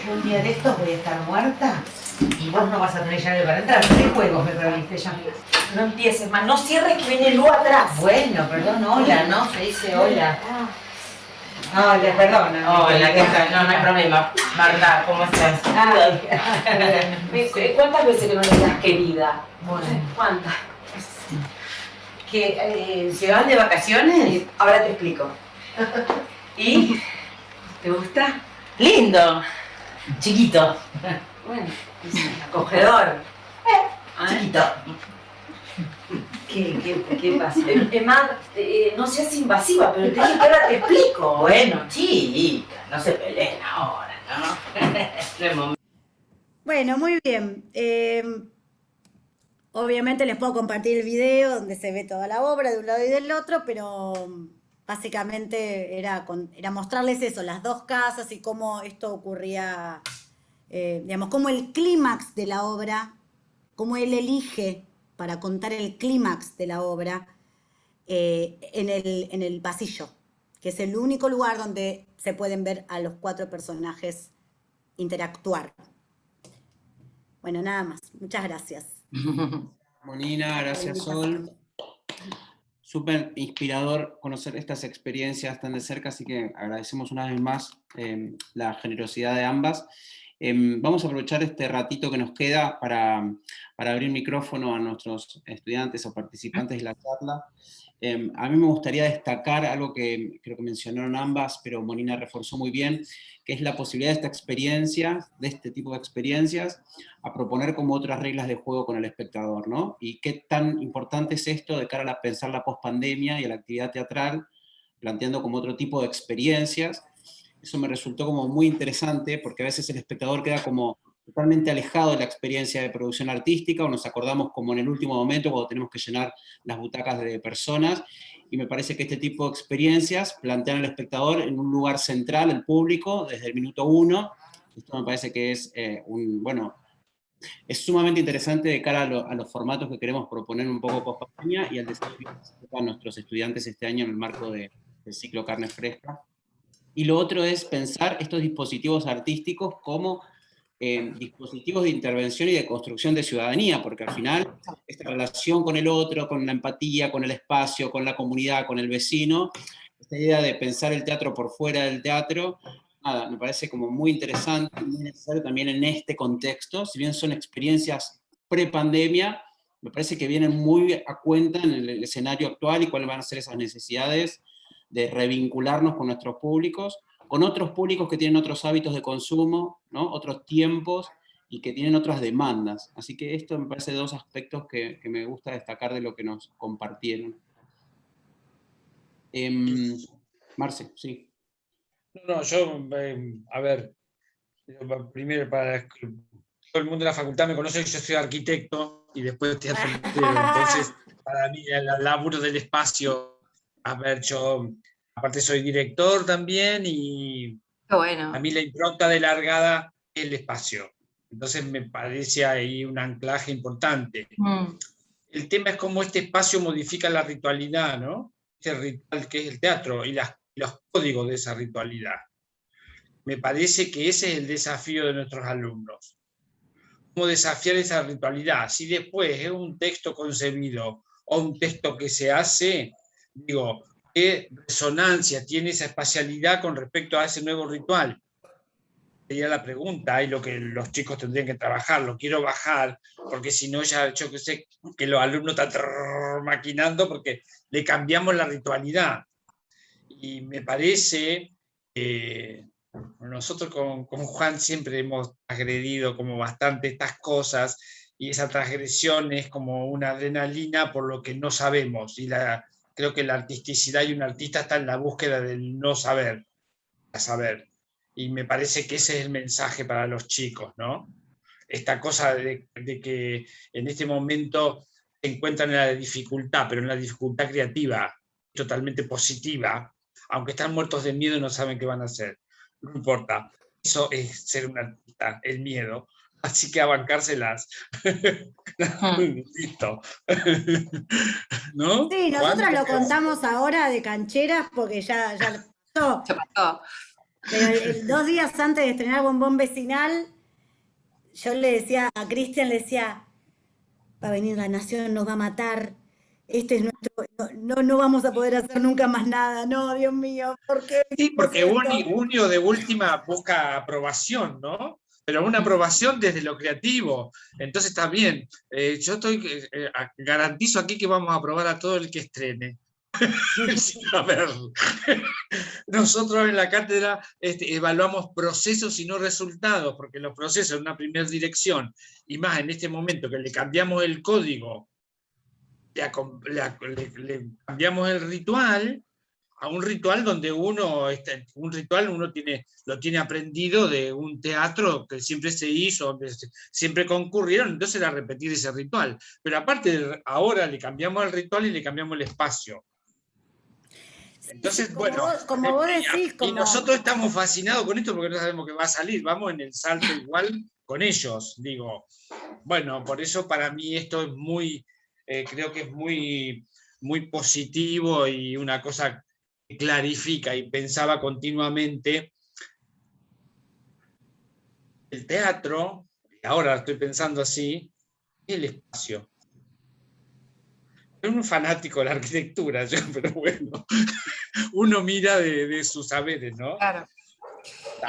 Yo un día de estos voy a estar muerta y vos no vas a tener llave para entrar. ¿Qué juegos me perdiste ya? No empieces, ma, no cierres que viene Lu atrás. Bueno, perdón, hola, ¿no? Se dice hola. Hola, perdona. Hola, ¿qué tal? No, no hay problema. Marta, ¿cómo estás? ¿Cuántas veces que no le das querida? Bueno. ¿Cuántas? ¿Que se van de vacaciones? Ahora te explico. ¿Y? ¿Te gusta? Lindo. Chiquito. Bueno, acogedor. Chiquito. ¿Qué pasa? Emma, no seas invasiva, pero te dije que ahora te explico. Bueno, chica, no se peleen ahora, ¿no? Bueno, muy bien. Obviamente les puedo compartir el video donde se ve toda la obra de un lado y del otro, pero básicamente era mostrarles eso, las dos casas y cómo esto ocurría, digamos, cómo el clímax de la obra, cómo él elige para contar el clímax de la obra en el pasillo, que es el único lugar donde se pueden ver a los 4 personajes interactuar. Bueno, nada más. Muchas gracias. Monina, gracias Sol. Súper inspirador conocer estas experiencias tan de cerca, así que agradecemos una vez más la generosidad de ambas. Vamos a aprovechar este ratito que nos queda para abrir micrófono a nuestros estudiantes o participantes de la charla. A mí me gustaría destacar algo que creo que mencionaron ambas, pero Monina reforzó muy bien, que es la posibilidad de esta experiencia, de este tipo de experiencias, a proponer como otras reglas de juego con el espectador, ¿no? Y qué tan importante es esto de cara a pensar la pospandemia y a la actividad teatral, planteando como otro tipo de experiencias. Eso me resultó como muy interesante, porque a veces el espectador queda como totalmente alejado de la experiencia de producción artística, o nos acordamos como en el último momento cuando tenemos que llenar las butacas de personas, y me parece que este tipo de experiencias plantean al espectador en un lugar central, el público, desde el minuto 1. Esto me parece que es es sumamente interesante de cara a los formatos que queremos proponer un poco post-pandemia y al desafío que a nuestros estudiantes este año en el marco del ciclo Carne Fresca. Y lo otro es pensar estos dispositivos artísticos como dispositivos de intervención y de construcción de ciudadanía, porque al final esta relación con el otro, con la empatía, con el espacio, con la comunidad, con el vecino, esta idea de pensar el teatro por fuera del teatro, nada, me parece como muy interesante y muy necesario también en este contexto. Si bien son experiencias pre-pandemia, me parece que vienen muy a cuenta en el escenario actual y cuáles van a ser esas necesidades de revincularnos con nuestros públicos, con otros públicos que tienen otros hábitos de consumo, ¿no? Otros tiempos y que tienen otras demandas. Así que esto me parece 2 aspectos que me gusta destacar de lo que nos compartieron. Marce, sí. No, yo, a ver, primero para todo el mundo de la facultad me conoce que yo soy arquitecto y después teatro entero, entonces para mí el laburo del espacio, a ver, yo aparte soy director también y bueno, a mí la impronta de Largada es el espacio, entonces me parece ahí un anclaje importante. El tema es cómo este espacio modifica la ritualidad, ¿no? Este ritual que es el teatro y los códigos de esa ritualidad. Me parece que ese es el desafío de nuestros alumnos. ¿Cómo desafiar esa ritualidad? Si después es un texto concebido o un texto que se hace, digo, ¿qué resonancia tiene esa espacialidad con respecto a ese nuevo ritual? Sería la pregunta, y lo que los chicos tendrían que trabajar, lo quiero bajar, porque si no ya yo que sé que los alumnos están maquinando porque le cambiamos la ritualidad. Y me parece que nosotros con Juan siempre hemos agredido como bastante estas cosas, y esa transgresión es como una adrenalina por lo que no sabemos, y creo que la artisticidad y un artista está en la búsqueda del no saber, a saber. Y me parece que ese es el mensaje para los chicos, ¿no? Esta cosa de que en este momento se encuentran en la dificultad, pero en la dificultad creativa, totalmente positiva, aunque están muertos de miedo y no saben qué van a hacer. No importa, eso es ser un artista, el miedo. Así que a bancárselas. Listo. ¿No? Sí, nosotros lo contamos ahora de cancheras porque ya pasó. Se pasó. Pero 2 días antes de estrenar Bombón Vecinal, yo le decía a Cristian, le decía, va a venir la nación, nos va a matar, este es nuestro, no vamos a poder hacer nunca más nada, no, Dios mío, ¿por qué? Sí, porque Unio de última busca aprobación, ¿no? Pero una aprobación desde lo creativo. Entonces está bien. Yo garantizo aquí que vamos a aprobar a todo el que estrene. A ver, nosotros en la cátedra evaluamos procesos y no resultados, porque los procesos en una primera dirección, y más en este momento que le cambiamos el código, le cambiamos el ritual a un ritual donde uno lo tiene aprendido de un teatro que siempre se hizo, donde siempre concurrieron, entonces era repetir ese ritual. Pero aparte, ahora le cambiamos el ritual y le cambiamos el espacio. Entonces, sí, bueno, como vos decís, y nosotros estamos fascinados con esto porque no sabemos qué va a salir, vamos en el salto igual con ellos, digo. Bueno, por eso para mí esto es muy, creo que es muy, muy positivo y una cosa que clarifica, y pensaba continuamente el teatro, y ahora estoy pensando así, es el espacio. Soy un fanático de la arquitectura, yo, pero bueno, uno mira de sus saberes, ¿no? Claro. Yo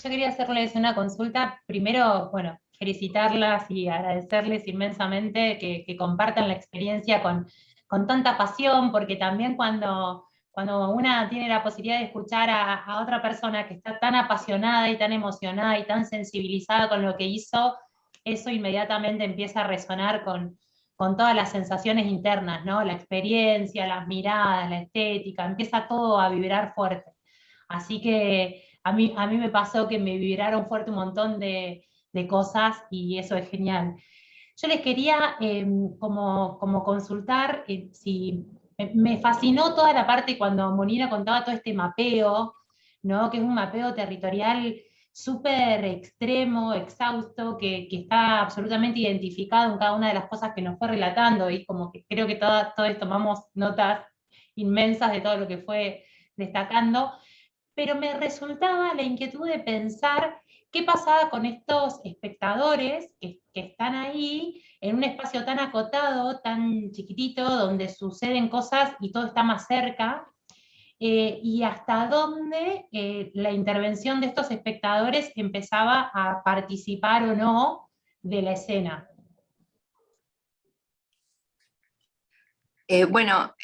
quería hacerles una consulta. Primero, bueno, felicitarlas y agradecerles inmensamente que compartan la experiencia con tanta pasión, porque también cuando una tiene la posibilidad de escuchar a otra persona que está tan apasionada y tan emocionada y tan sensibilizada con lo que hizo, eso inmediatamente empieza a resonar con todas las sensaciones internas, ¿no? La experiencia, las miradas, la estética, empieza todo a vibrar fuerte. Así que a mí me pasó que me vibraron fuerte un montón de cosas y eso es genial. Yo les quería como consultar si me fascinó toda la parte cuando Monina contaba todo este mapeo, ¿no? Que es un mapeo territorial súper extremo, exhausto, que está absolutamente identificado en cada una de las cosas que nos fue relatando, y como que creo que todos tomamos notas inmensas de todo lo que fue destacando, pero me resultaba la inquietud de pensar qué pasaba con estos espectadores que están ahí en un espacio tan acotado, tan chiquitito, donde suceden cosas y todo está más cerca, y hasta dónde la intervención de estos espectadores empezaba a participar o no de la escena. Bueno,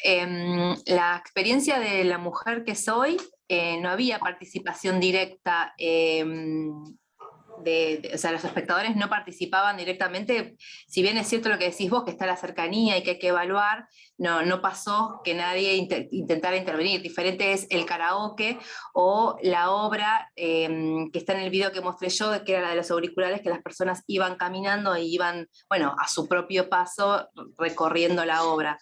la experiencia de La mujer que soy, no había participación directa, o sea, los espectadores no participaban directamente. Si bien es cierto lo que decís vos, que está la cercanía y que hay que evaluar, no pasó que nadie intentara intervenir. Diferente es el karaoke o la obra que está en el video que mostré yo, que era la de los auriculares, que las personas iban caminando y iban, bueno, a su propio paso recorriendo la obra.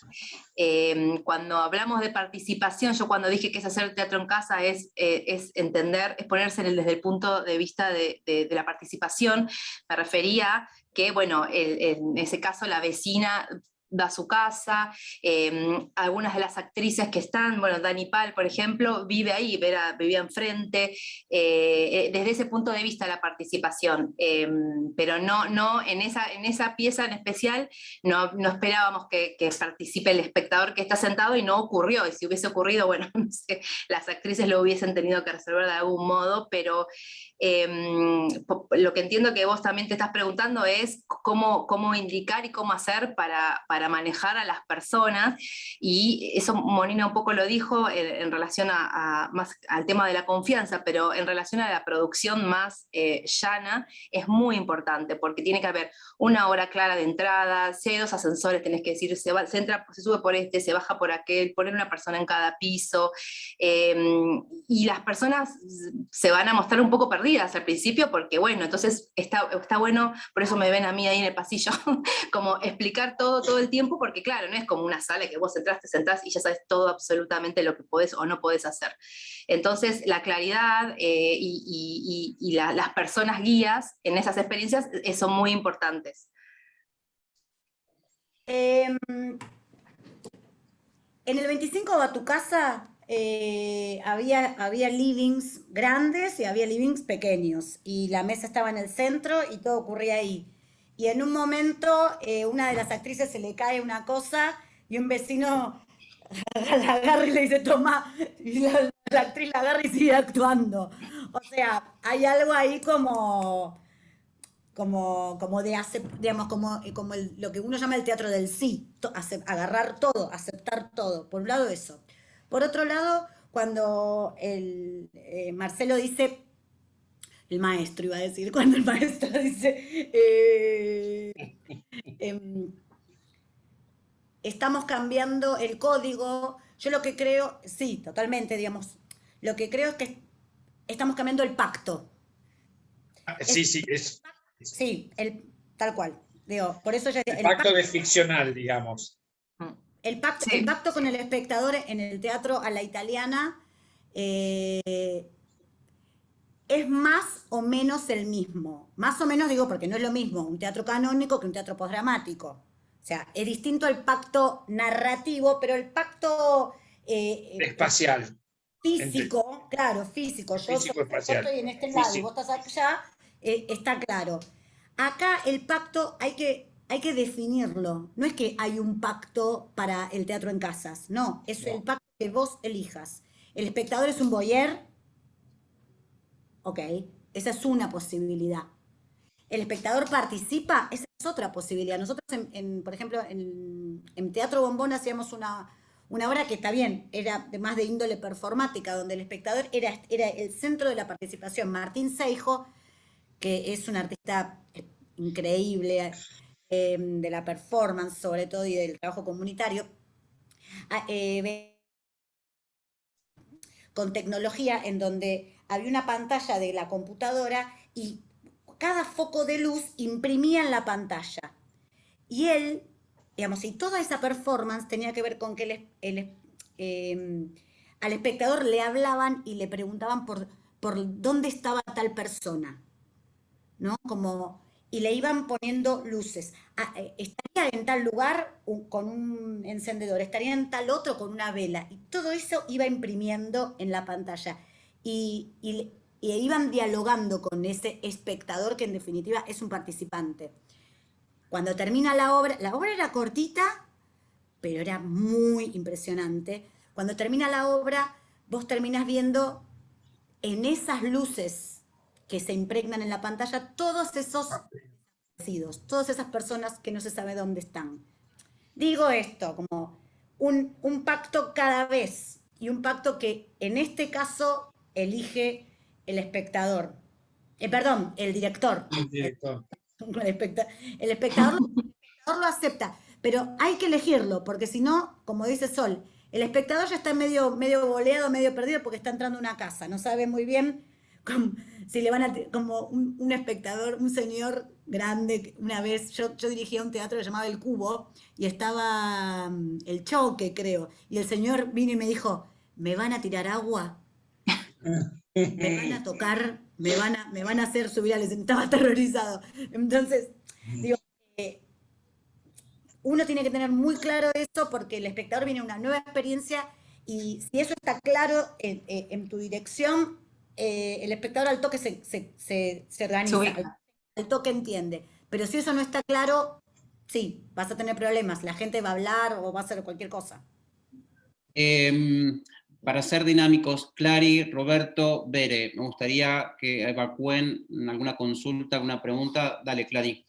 Cuando hablamos de participación, yo cuando dije que es hacer teatro en casa es entender, es ponerse desde el punto de vista de la participación. Me refería que, bueno, en ese caso la vecina da su casa, algunas de las actrices que están, bueno, Dani Pal, por ejemplo, vive ahí, vivía enfrente, desde ese punto de vista la participación, pero no en esa pieza en especial no esperábamos que participe el espectador que está sentado, y no ocurrió, y si hubiese ocurrido, bueno, no sé, las actrices lo hubiesen tenido que resolver de algún modo, pero lo que entiendo que vos también te estás preguntando es cómo indicar y cómo hacer para manejar a las personas, y eso Monina un poco lo dijo en relación más al tema de la confianza, pero en relación a la producción más llana es muy importante, porque tiene que haber una hora clara de entrada, si hay 2 ascensores tenés que decir, se sube por este, se baja por aquel, poner una persona en cada piso, y las personas se van a mostrar un poco perdidas al principio, porque bueno, entonces está bueno, por eso me ven a mí ahí en el pasillo, como explicar todo el tiempo, porque claro, no es como una sala que vos te sentás y ya sabes todo absolutamente lo que podés o no podés hacer. Entonces la claridad y las personas guías en esas experiencias son muy importantes. En el 25 va a tu casa. Había livings grandes y había livings pequeños, y la mesa estaba en el centro y todo ocurría ahí. Y en un momento una de las actrices se le cae una cosa y un vecino la agarra y le dice toma, y la actriz la agarra y sigue actuando. O sea, hay algo ahí como de digamos, como lo que uno llama el teatro del sí, agarrar todo, aceptar todo. Por un lado eso. Por otro lado, cuando Marcelo dice, el maestro iba a decir, cuando el maestro dice, estamos cambiando el código. Yo lo que creo, sí, totalmente, digamos, lo que creo es que estamos cambiando el pacto. Sí, Sí, tal cual. Digo, por eso ya el pacto de ficcional, digamos. El pacto con el espectador en el teatro a la italiana es más o menos el mismo. Más o menos digo porque no es lo mismo un teatro canónico que un teatro postdramático. O sea, es distinto el pacto narrativo, pero el pacto espacial. Físico, claro, físico. Yo estoy en este lado y vos estás allá, está claro. Acá el pacto hay que definirlo. No es que hay un pacto para el teatro en casas. No, es el pacto que vos elijas. ¿El espectador es un voyeur? Ok, esa es una posibilidad. ¿El espectador participa? Esa es otra posibilidad. Nosotros, por ejemplo, en Teatro Bombón hacíamos una obra que está bien, era más de índole performática, donde el espectador era el centro de la participación. Martín Seijo, que es un artista increíble de la performance, sobre todo, y del trabajo comunitario, con tecnología en donde había una pantalla de la computadora y cada foco de luz imprimía en la pantalla. Y él, digamos, y toda esa performance tenía que ver con que al espectador le hablaban y le preguntaban por dónde estaba tal persona, ¿no? Y le iban poniendo luces. Estaría en tal lugar con un encendedor, estaría en tal otro con una vela. Y todo eso iba imprimiendo en la pantalla. Y iban dialogando con ese espectador que en definitiva es un participante. Cuando termina la obra era cortita, pero era muy impresionante. Cuando termina la obra, vos terminás viendo en esas luces que se impregnan en la pantalla todos esos desaparecidos, todas esas personas que no se sabe dónde están. Digo esto como un pacto cada vez, y un pacto que en este caso elige el espectador. Perdón, el director. El director. El espectador lo acepta, pero hay que elegirlo, porque si no, como dice Sol, el espectador ya está medio boleado, medio perdido, porque está entrando a una casa, no sabe muy bien si le van a... Como un espectador, un señor grande, una vez, yo dirigía un teatro que se llamaba El Cubo, y estaba El Choque, creo, y el señor vino y me dijo, ¿me van a tirar agua? ¿Me van a tocar? ¿Me van a hacer subir al escenario? Estaba aterrorizado. Entonces, digo, uno tiene que tener muy claro eso, porque el espectador viene a una nueva experiencia, y si eso está claro en tu dirección, el espectador al toque se organiza, al toque entiende. Pero si eso no está claro, sí, vas a tener problemas. La gente va a hablar o va a hacer cualquier cosa. Para ser dinámicos, Clary, Roberto, Bere, me gustaría que evacúen alguna consulta, alguna pregunta. Dale, Clary.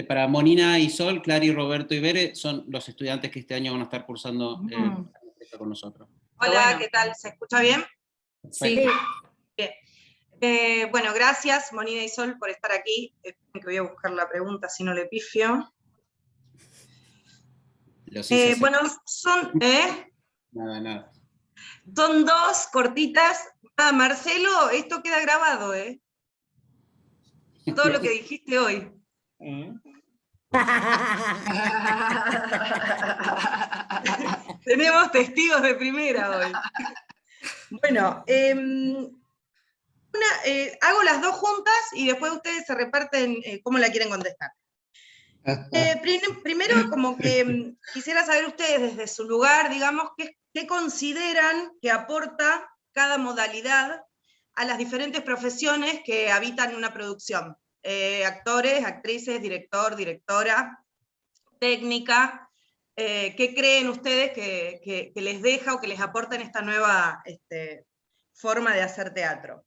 Para Monina y Sol, Clary, Roberto y Bere son los estudiantes que este año van a estar cursando con nosotros. Hola, ¿qué tal? ¿Se escucha bien? Sí. Bien. Bueno, gracias, Monina y Sol, por estar aquí. Que voy a buscar la pregunta, si no le pifio. Bueno, son... Nada. Son dos cortitas. Marcelo, esto queda grabado, todo lo que dijiste hoy. Tenemos testigos de primera hoy. Bueno, hago las dos juntas y después ustedes se reparten cómo la quieren contestar. Primero, como que quisiera saber ustedes desde su lugar, digamos, qué consideran que aporta cada modalidad a las diferentes profesiones que habitan una producción. Actores, actrices, director, directora, técnica. ¿Qué creen ustedes que les deja o que les aporta en esta nueva forma de hacer teatro?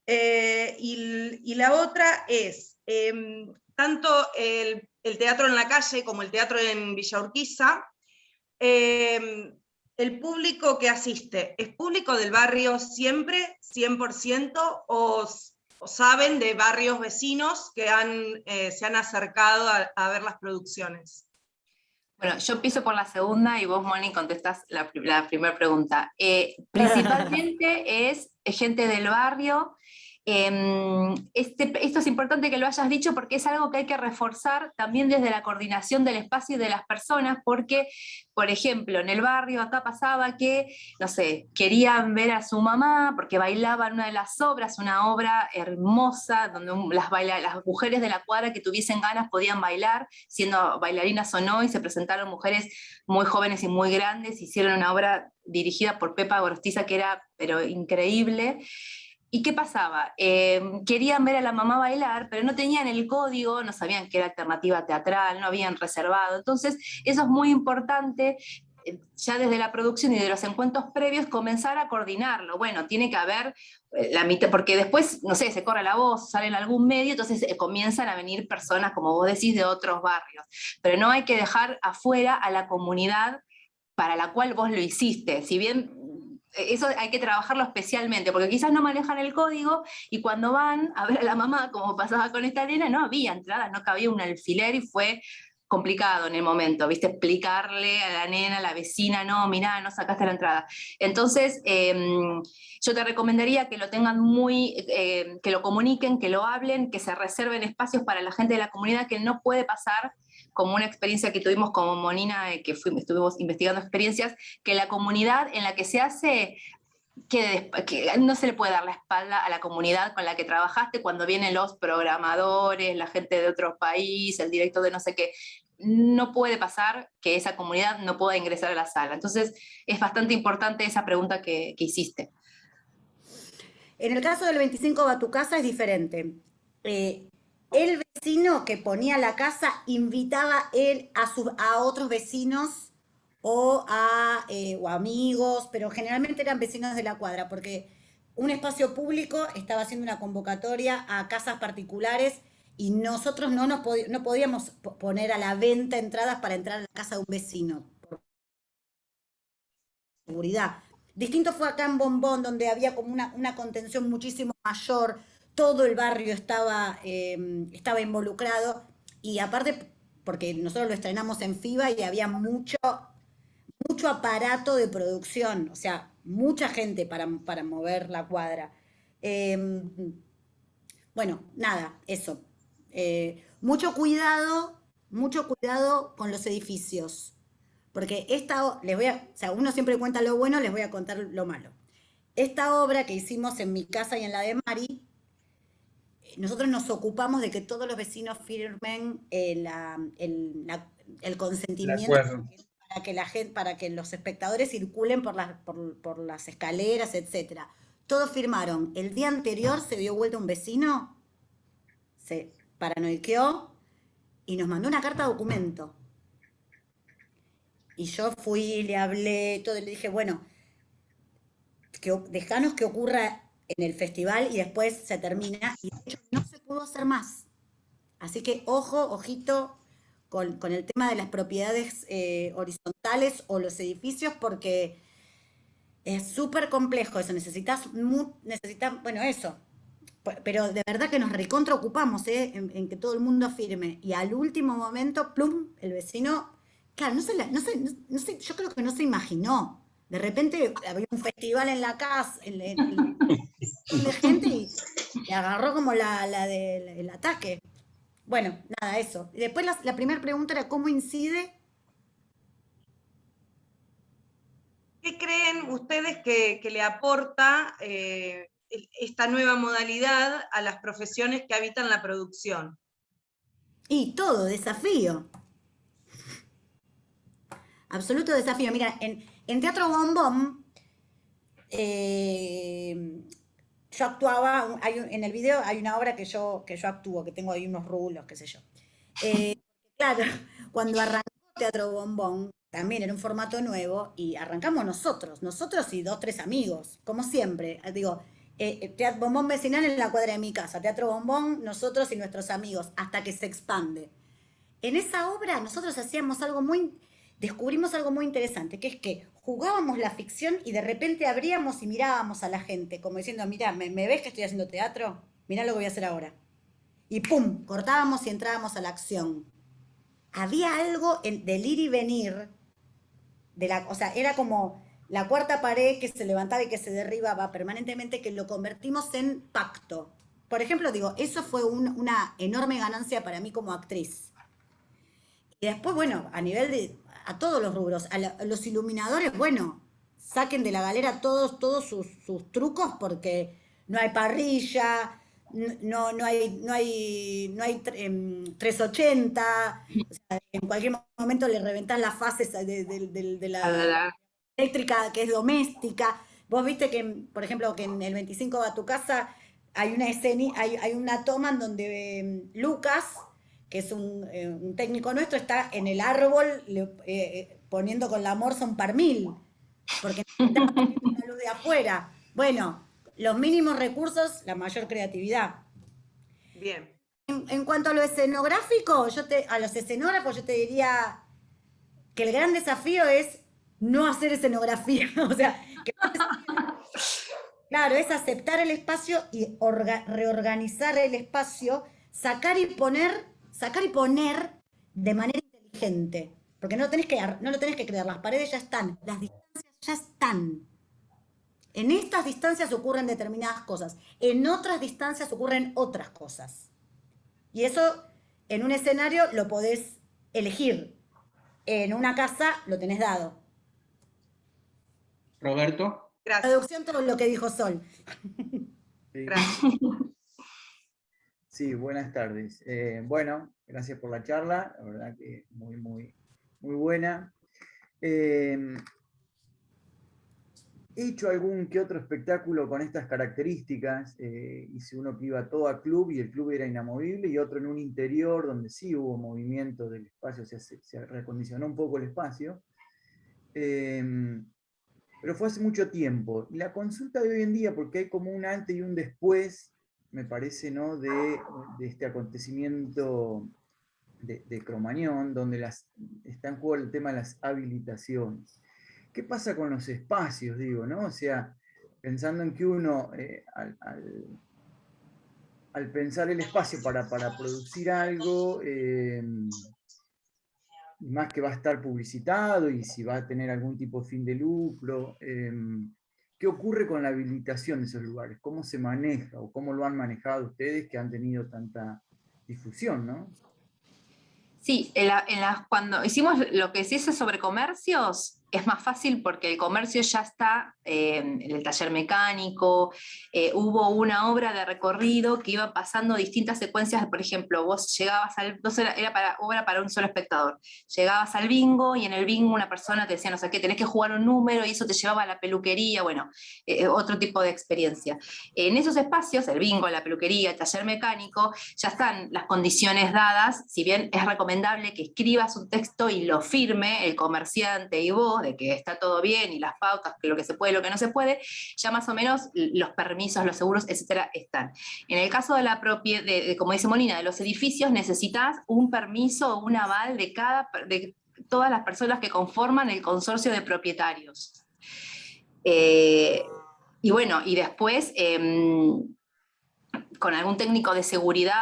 Y la otra es, tanto el teatro en la calle como el teatro en Villa Urquiza, el público que asiste, ¿es público del barrio siempre, 100%, o o saben de barrios vecinos que se han acercado a ver las producciones? Bueno, yo empiezo por la segunda y vos, Moni, contestás la primera pregunta. Principalmente es gente del barrio. Esto es importante que lo hayas dicho porque es algo que hay que reforzar también desde la coordinación del espacio y de las personas, porque, por ejemplo, en el barrio acá pasaba que, no sé, querían ver a su mamá porque bailaba en una de las obras, una obra hermosa, donde las mujeres de la cuadra que tuviesen ganas podían bailar, siendo bailarinas o no, y se presentaron mujeres muy jóvenes y muy grandes, hicieron una obra dirigida por Pepa Gorostiza que era, pero increíble. ¿Y qué pasaba? Querían ver a la mamá bailar, pero no tenían el código, no sabían que era alternativa teatral, no habían reservado. Entonces, eso es muy importante, ya desde la producción y de los encuentros previos, comenzar a coordinarlo. Bueno, tiene que haber la mitad, porque después, no sé, se corre la voz, sale en algún medio, entonces comienzan a venir personas, como vos decís, de otros barrios. Pero no hay que dejar afuera a la comunidad para la cual vos lo hiciste. Si bien eso hay que trabajarlo especialmente, porque quizás no manejan el código y cuando van a ver a la mamá, como pasaba con esta nena, no había entradas, no cabía un alfiler y fue complicado en el momento, ¿viste? Explicarle a la nena, a la vecina, no, mirá, no sacaste la entrada. Entonces, yo te recomendaría que lo tengan que lo comuniquen, que lo hablen, que se reserven espacios para la gente de la comunidad, que no puede pasar como una experiencia que tuvimos como Monina, que estuvimos investigando experiencias, que la comunidad en la que se hace, que no se le puede dar la espalda a la comunidad con la que trabajaste cuando vienen los programadores, la gente de otro país, el director de no sé qué. No puede pasar que esa comunidad no pueda ingresar a la sala. Entonces, es bastante importante esa pregunta que hiciste. En el caso del 25 va a tu casa es diferente. El vecino que ponía la casa invitaba él a otros vecinos o a amigos, pero generalmente eran vecinos de la cuadra, porque un espacio público estaba haciendo una convocatoria a casas particulares y nosotros no podíamos poner a la venta entradas para entrar a la casa de un vecino, por seguridad. Distinto fue acá en Bombón, donde había como una contención muchísimo mayor, todo el barrio estaba involucrado, y aparte, porque nosotros lo estrenamos en FIBA y había mucho aparato de producción, o sea, mucha gente para mover la cuadra. Bueno, nada, eso. Mucho cuidado con los edificios, porque uno siempre cuenta lo bueno, les voy a contar lo malo. Esta obra que hicimos en mi casa y en la de Mari, nosotros nos ocupamos de que todos los vecinos firmen el consentimiento para que los espectadores circulen por las escaleras, etc. Todos firmaron. El día anterior se dio vuelta un vecino, se paranoiqueó y nos mandó una carta documento. Y yo fui, le hablé, todo, y le dije, bueno, dejanos que ocurra en el festival y después se termina, y de hecho no se pudo hacer más. Así que ojito con el tema de las propiedades horizontales o los edificios, porque es súper complejo eso, necesitas, bueno, eso, pero de verdad que nos recontraocupamos en que todo el mundo firme, y al último momento, plum, el vecino, claro, no sé, yo creo que no se imaginó. De repente había un festival en la casa, de gente, y agarró como el ataque. Bueno, nada, eso. Y después la primera pregunta era ¿cómo incide? ¿Qué creen ustedes que le aporta esta nueva modalidad a las profesiones que habitan la producción? Y todo, desafío. Absoluto desafío. Mira, en Teatro Bombón, yo actuaba, en el video hay una obra que yo actúo, que tengo ahí unos rulos, qué sé yo. Claro, cuando arrancó Teatro Bombón, también era un formato nuevo, y arrancamos nosotros y 2, 3 amigos, como siempre. Digo, Teatro Bombón vecinal en la cuadra de mi casa, Teatro Bombón, nosotros y nuestros amigos, hasta que se expande. En esa obra nosotros descubrimos algo muy interesante, que es que jugábamos la ficción y de repente abríamos y mirábamos a la gente, como diciendo, mirá, ¿me ves que estoy haciendo teatro? mirá lo que voy a hacer ahora. Y pum, cortábamos y entrábamos a la acción. Había algo del ir y venir, o sea, era como la cuarta pared que se levantaba y que se derribaba permanentemente, que lo convertimos en pacto. Por ejemplo, digo, eso fue una enorme ganancia para mí como actriz. Y después, bueno, a nivel a todos los rubros, a los iluminadores, bueno, saquen de la galera todos sus trucos, porque no hay parrilla, no hay 380, o sea, en cualquier momento le reventás las fases de la eléctrica que es doméstica. Vos viste que, por ejemplo, que en el 25 va a tu casa, hay una escena, hay una toma en donde Lucas, que es un técnico nuestro, está en el árbol poniendo con la morsa un parmil, porque necesitamos la luz de afuera. Bueno, los mínimos recursos, la mayor creatividad. Bien. En cuanto a lo escenográfico, a los escenógrafos yo te diría que el gran desafío es no hacer escenografía. O sea, claro, es aceptar el espacio y reorganizar el espacio, sacar y poner de manera inteligente. Porque no lo tenés que crear, las paredes ya están, las distancias ya están. En estas distancias ocurren determinadas cosas, en otras distancias ocurren otras cosas. Y eso en un escenario lo podés elegir, en una casa lo tenés dado. Roberto. Gracias. Traducción todo lo que dijo Sol. Sí. Gracias. Sí, buenas tardes. Bueno, gracias por la charla, la verdad que muy buena. He hecho algún que otro espectáculo con estas características, hice uno que iba todo a club y el club era inamovible, y otro en un interior donde sí hubo movimiento del espacio, se recondicionó un poco el espacio, pero fue hace mucho tiempo. Y la consulta de hoy en día, porque hay como un antes y un después, me parece, ¿no?, de este acontecimiento de Cromañón, donde está en juego el tema de las habilitaciones. ¿Qué pasa con los espacios, digo, no? O sea, pensando en que uno, al pensar el espacio para producir algo, más que va a estar publicitado y si va a tener algún tipo de fin de lucro, ¿qué ocurre con la habilitación de esos lugares? ¿Cómo se maneja o cómo lo han manejado ustedes que han tenido tanta difusión, ¿no? Sí, cuando hicimos lo que se hizo sobre comercios, es más fácil porque el comercio ya está en el taller mecánico, hubo una obra de recorrido que iba pasando distintas secuencias, por ejemplo, vos llegabas era obra para un solo espectador, llegabas al bingo y en el bingo una persona te decía, no sé qué, tenés que jugar un número y eso te llevaba a la peluquería, bueno, otro tipo de experiencia. En esos espacios, el bingo, la peluquería, el taller mecánico, ya están las condiciones dadas, si bien es recomendable que escribas un texto y lo firme el comerciante y vos, de que está todo bien y las pautas, lo que se puede, lo que no se puede, ya más o menos los permisos, los seguros, etcétera, están. En el caso de la propiedad, como dice Molina, de los edificios, necesitas un permiso o un aval de todas las personas que conforman el consorcio de propietarios. Y bueno, y después con algún técnico de seguridad,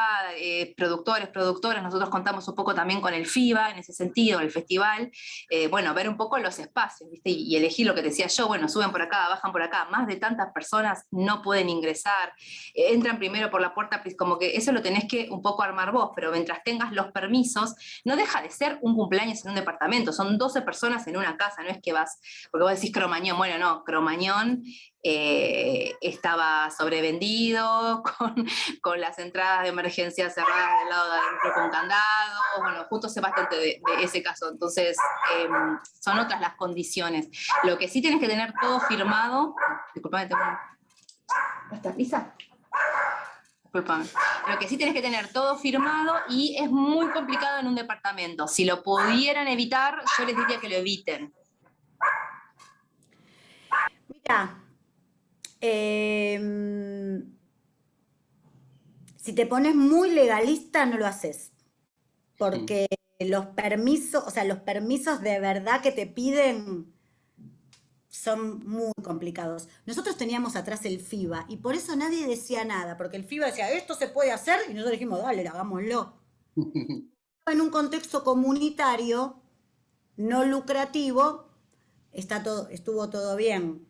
productoras, nosotros contamos un poco también con el FIBA en ese sentido, el festival, bueno, ver un poco los espacios, ¿viste? Y elegir lo que te decía yo, bueno, suben por acá, bajan por acá, más de tantas personas no pueden ingresar, entran primero por la puerta, como que eso lo tenés que un poco armar vos, pero mientras tengas los permisos, no deja de ser un cumpleaños en un departamento, son 12 personas en una casa, no es que vas, porque vos decís Cromañón, bueno, no, Cromañón estaba sobrevendido, con las entradas de emergencia cerradas del lado de adentro con candado, bueno, justo sé bastante de ese caso, entonces son otras las condiciones. Lo que sí tienes que tener todo firmado, disculpame, ¿está Lisa? Disculpame. Lo que sí tienes que tener todo firmado y es muy complicado en un departamento. Si lo pudieran evitar, yo les diría que lo eviten. Mira, si te pones muy legalista no lo haces, porque los permisos, o sea, los permisos de verdad que te piden son muy complicados. Nosotros teníamos atrás el FIBA y por eso nadie decía nada, porque el FIBA decía, esto se puede hacer, y nosotros dijimos, dale, hagámoslo. En un contexto comunitario, no lucrativo, estuvo todo bien.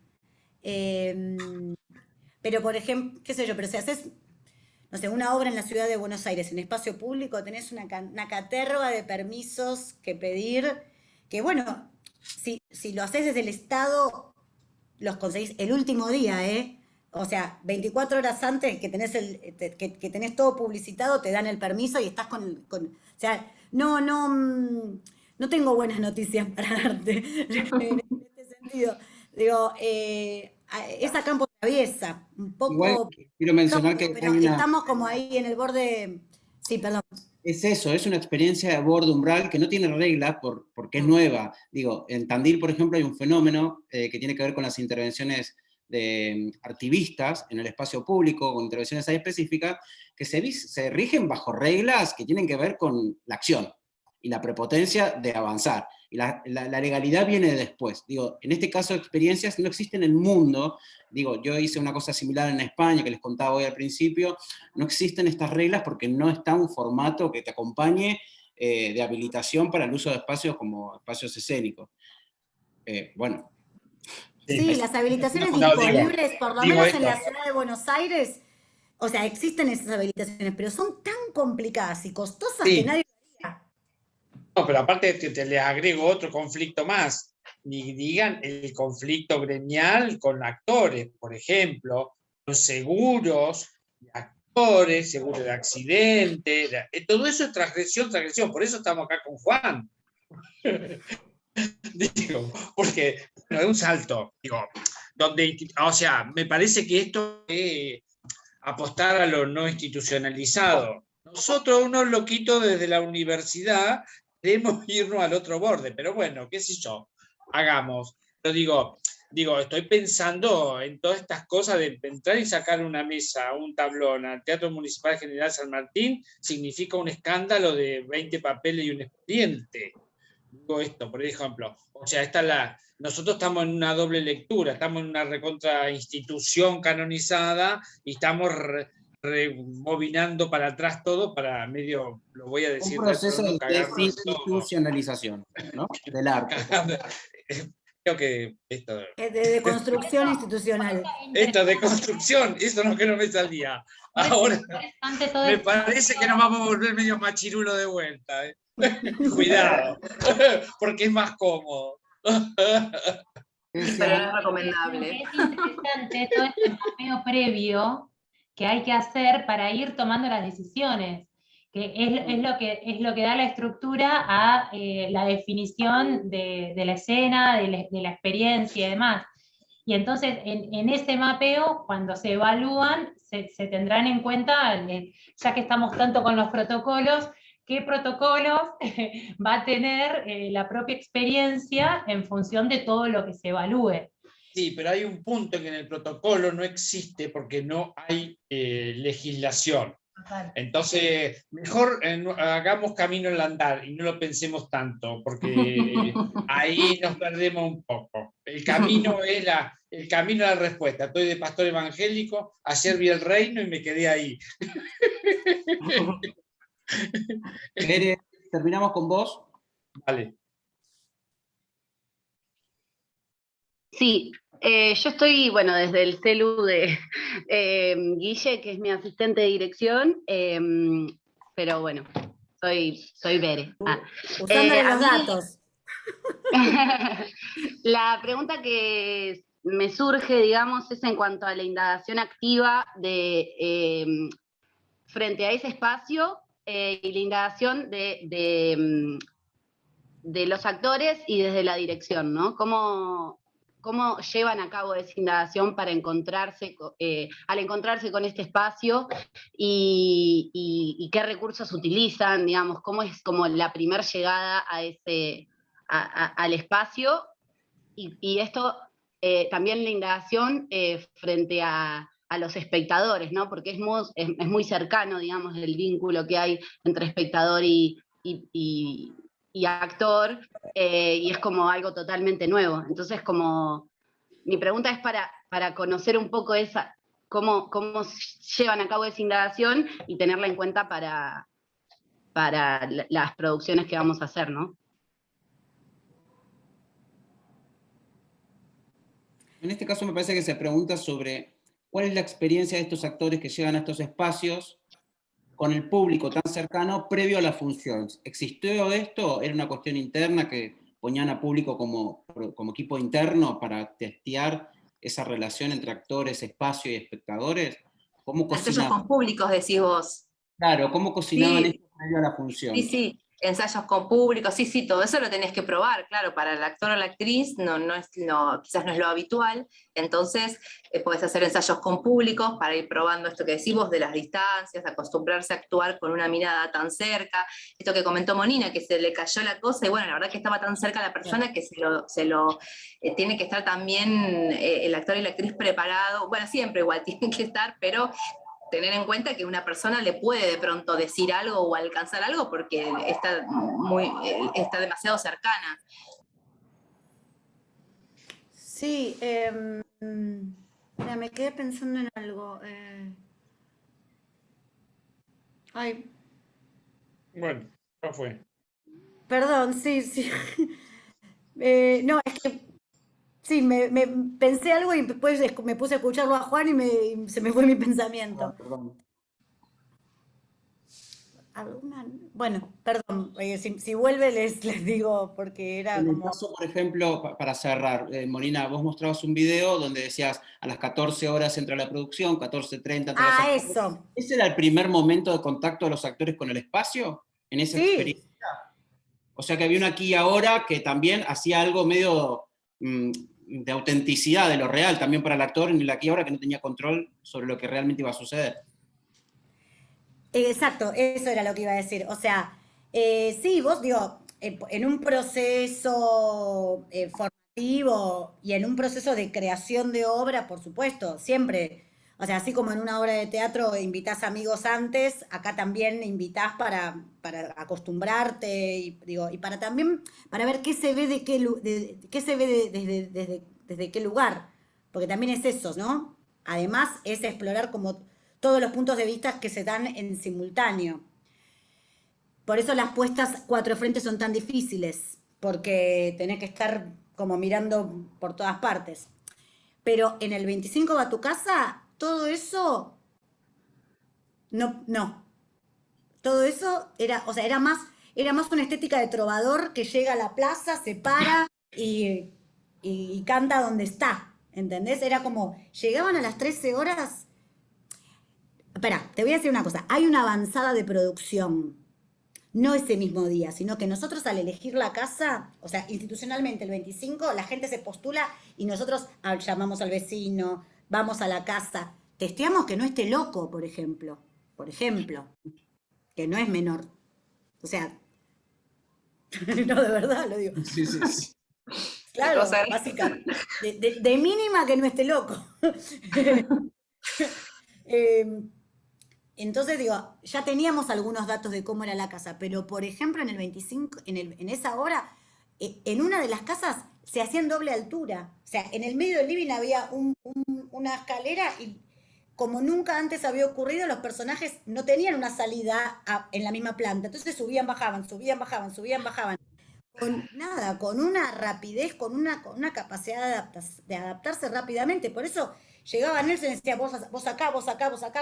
Pero, por ejemplo, qué sé yo, pero si haces, no sé, una obra en la ciudad de Buenos Aires, en espacio público, tenés una caterva de permisos que pedir, que bueno, si lo haces desde el Estado, los conseguís el último día, ¿eh? O sea, 24 horas antes que tenés, que tenés todo publicitado, te dan el permiso y estás o sea, no tengo buenas noticias para darte en este sentido. Digo, es a campo traviesa, un poco. Igual quiero mencionar que pero estamos como ahí en el borde. Sí, perdón. Es eso, es una experiencia de borde umbral que no tiene reglas porque es nueva. Digo, en Tandil, por ejemplo, hay un fenómeno que tiene que ver con las intervenciones de activistas en el espacio público, con intervenciones ahí específicas, que se rigen bajo reglas que tienen que ver con la acción y la prepotencia de avanzar. Y la legalidad viene después. Digo, en este caso, experiencias no existen en el mundo. Digo, yo hice una cosa similar en España, que les contaba hoy al principio. No existen estas reglas porque no está un formato que te acompañe de habilitación para el uso de espacios como espacios escénicos. Bueno. Sí, las habilitaciones disponibles, por lo menos en la ciudad de Buenos Aires, o sea, existen esas habilitaciones, pero son tan complicadas y costosas que nadie lo haría. No, pero aparte te les agrego otro conflicto más. Ni digan el conflicto gremial con actores, por ejemplo, los seguros de actores, seguros de accidente, todo eso es transgresión. Por eso estamos acá con Juan. Digo, porque es un salto, digo, o sea, me parece que esto es apostar a lo no institucionalizado. Nosotros, unos loquitos desde la universidad, queremos irnos al otro borde, pero bueno, qué sé yo, hagamos. Pero digo, estoy pensando en todas estas cosas de entrar y sacar una mesa, un tablón al Teatro Municipal General San Martín, significa un escándalo de 20 papeles y un expediente. Digo esto, por ejemplo, o sea, nosotros estamos en una doble lectura, estamos en una recontra institución canonizada y estamos rebobinando para atrás todo para medio, lo voy a decir, un proceso de desinstitucionalización, ¿no? Del arte. Creo que esto... De construcción institucional. Esto de construcción, eso no que no me salía. Ahora me parece que nos vamos a volver medio machirulo de vuelta, ¿eh? Cuidado, porque es más cómodo. Pero no es recomendable. Es interesante todo este mapeo previo que hay que hacer para ir tomando las decisiones, que es lo que da la estructura a la definición de la escena, de la experiencia y demás. Y entonces, en ese mapeo, cuando se evalúan, se tendrán en cuenta, ya que estamos tanto con los protocolos, qué protocolos va a tener la propia experiencia en función de todo lo que se evalúe. Sí, pero hay un punto que en el protocolo no existe porque no hay legislación. Entonces, mejor hagamos camino al andar y no lo pensemos tanto, porque ahí nos perdemos un poco. El camino es el camino a la respuesta. Estoy de pastor evangélico, ayer vi El Reino y me quedé ahí. ¿Terminamos con vos? Vale. Sí, yo estoy, bueno, desde el celu de Guille, que es mi asistente de dirección, pero bueno, soy Bere. Usándole los datos. La pregunta que me surge, digamos, es en cuanto a la indagación activa frente a ese espacio y la indagación de los actores y desde la dirección, ¿no? ¿Cómo llevan a cabo esa indagación para al encontrarse con este espacio y qué recursos utilizan, digamos, cómo es como la primer llegada al espacio y esto también la indagación frente a los espectadores, ¿no? Porque es muy cercano, digamos, el vínculo que hay entre espectador y actor, y es como algo totalmente nuevo. Entonces, como mi pregunta es para conocer un poco cómo llevan a cabo esa indagación y tenerla en cuenta para las producciones que vamos a hacer, ¿no? En este caso me parece que se pregunta sobre cuál es la experiencia de estos actores que llegan a estos espacios con el público tan cercano previo a la función. ¿Existió esto? ¿Era una cuestión interna que ponían a público como equipo interno para testear esa relación entre actores, espacio y espectadores? ¿Cómo Ensayos cocinaban? con públicos, decís vos. Claro, ¿cómo cocinaban Sí. esto previo a la función? Sí, ensayos con público, sí, todo eso lo tenés que probar, claro, para el actor o la actriz quizás no es lo habitual, entonces podés hacer ensayos con públicos para ir probando esto que decimos de las distancias, acostumbrarse a actuar con una mirada tan cerca, esto que comentó Monina, que se le cayó la cosa, y bueno, la verdad que estaba tan cerca la persona que tiene que estar también el actor y la actriz preparado, bueno, siempre igual tienen que estar, pero tener en cuenta que una persona le puede de pronto decir algo o alcanzar algo porque está demasiado cercana. Sí, mira, me quedé pensando en algo. Ay, Bueno, ya fue. perdón, sí. No, es que sí, me pensé algo y después me puse a escucharlo a Juan y se me fue mi pensamiento. Perdón. Bueno, perdón, si vuelve les digo, porque era En el como... caso, por ejemplo, para cerrar, Molina, vos mostrabas un video donde decías a las 14 horas entra la producción, 14:30 entra la eso. ¿Ese era el primer momento de contacto de los actores con el espacio? ¿En esa experiencia? O sea que había un aquí y ahora que también hacía algo medio de autenticidad de lo real también para el actor en el aquí y ahora que no tenía control sobre lo que realmente iba a suceder. Exacto, eso era lo que iba a decir. O sea, sí, vos digo, en un proceso formativo y en un proceso de creación de obra, por supuesto, siempre. O sea, así como en una obra de teatro invitás amigos antes, acá también invitás para acostumbrarte y para también para ver qué se ve desde qué lugar, porque también es eso, ¿no? Además es explorar como todos los puntos de vista que se dan en simultáneo. Por eso las puestas cuatro frentes son tan difíciles, porque tenés que estar como mirando por todas partes. Pero en el 25 va a tu casa, todo eso, no. Todo eso era, o sea, era más una estética de trovador que llega a la plaza, se para y canta donde está, ¿entendés? Era como, llegaban a las 13 horas... Espera, te voy a decir una cosa. Hay una avanzada de producción, no ese mismo día, sino que nosotros al elegir la casa, o sea, institucionalmente el 25, la gente se postula y nosotros llamamos al vecino, vamos a la casa, testeamos que no esté loco, por ejemplo, que no es menor. O sea, no, de verdad lo digo. Sí. Claro, básicamente. De mínima que no esté loco. Entonces digo, ya teníamos algunos datos de cómo era la casa, pero por ejemplo en el 25, en esa hora, en una de las casas se hacía en doble altura. O sea, en el medio del living había una escalera y como nunca antes había ocurrido, los personajes no tenían una salida en la misma planta. Entonces subían, bajaban. Con una rapidez, con una capacidad de adaptarse rápidamente. Por eso llegaba Nelson y decía, vos acá,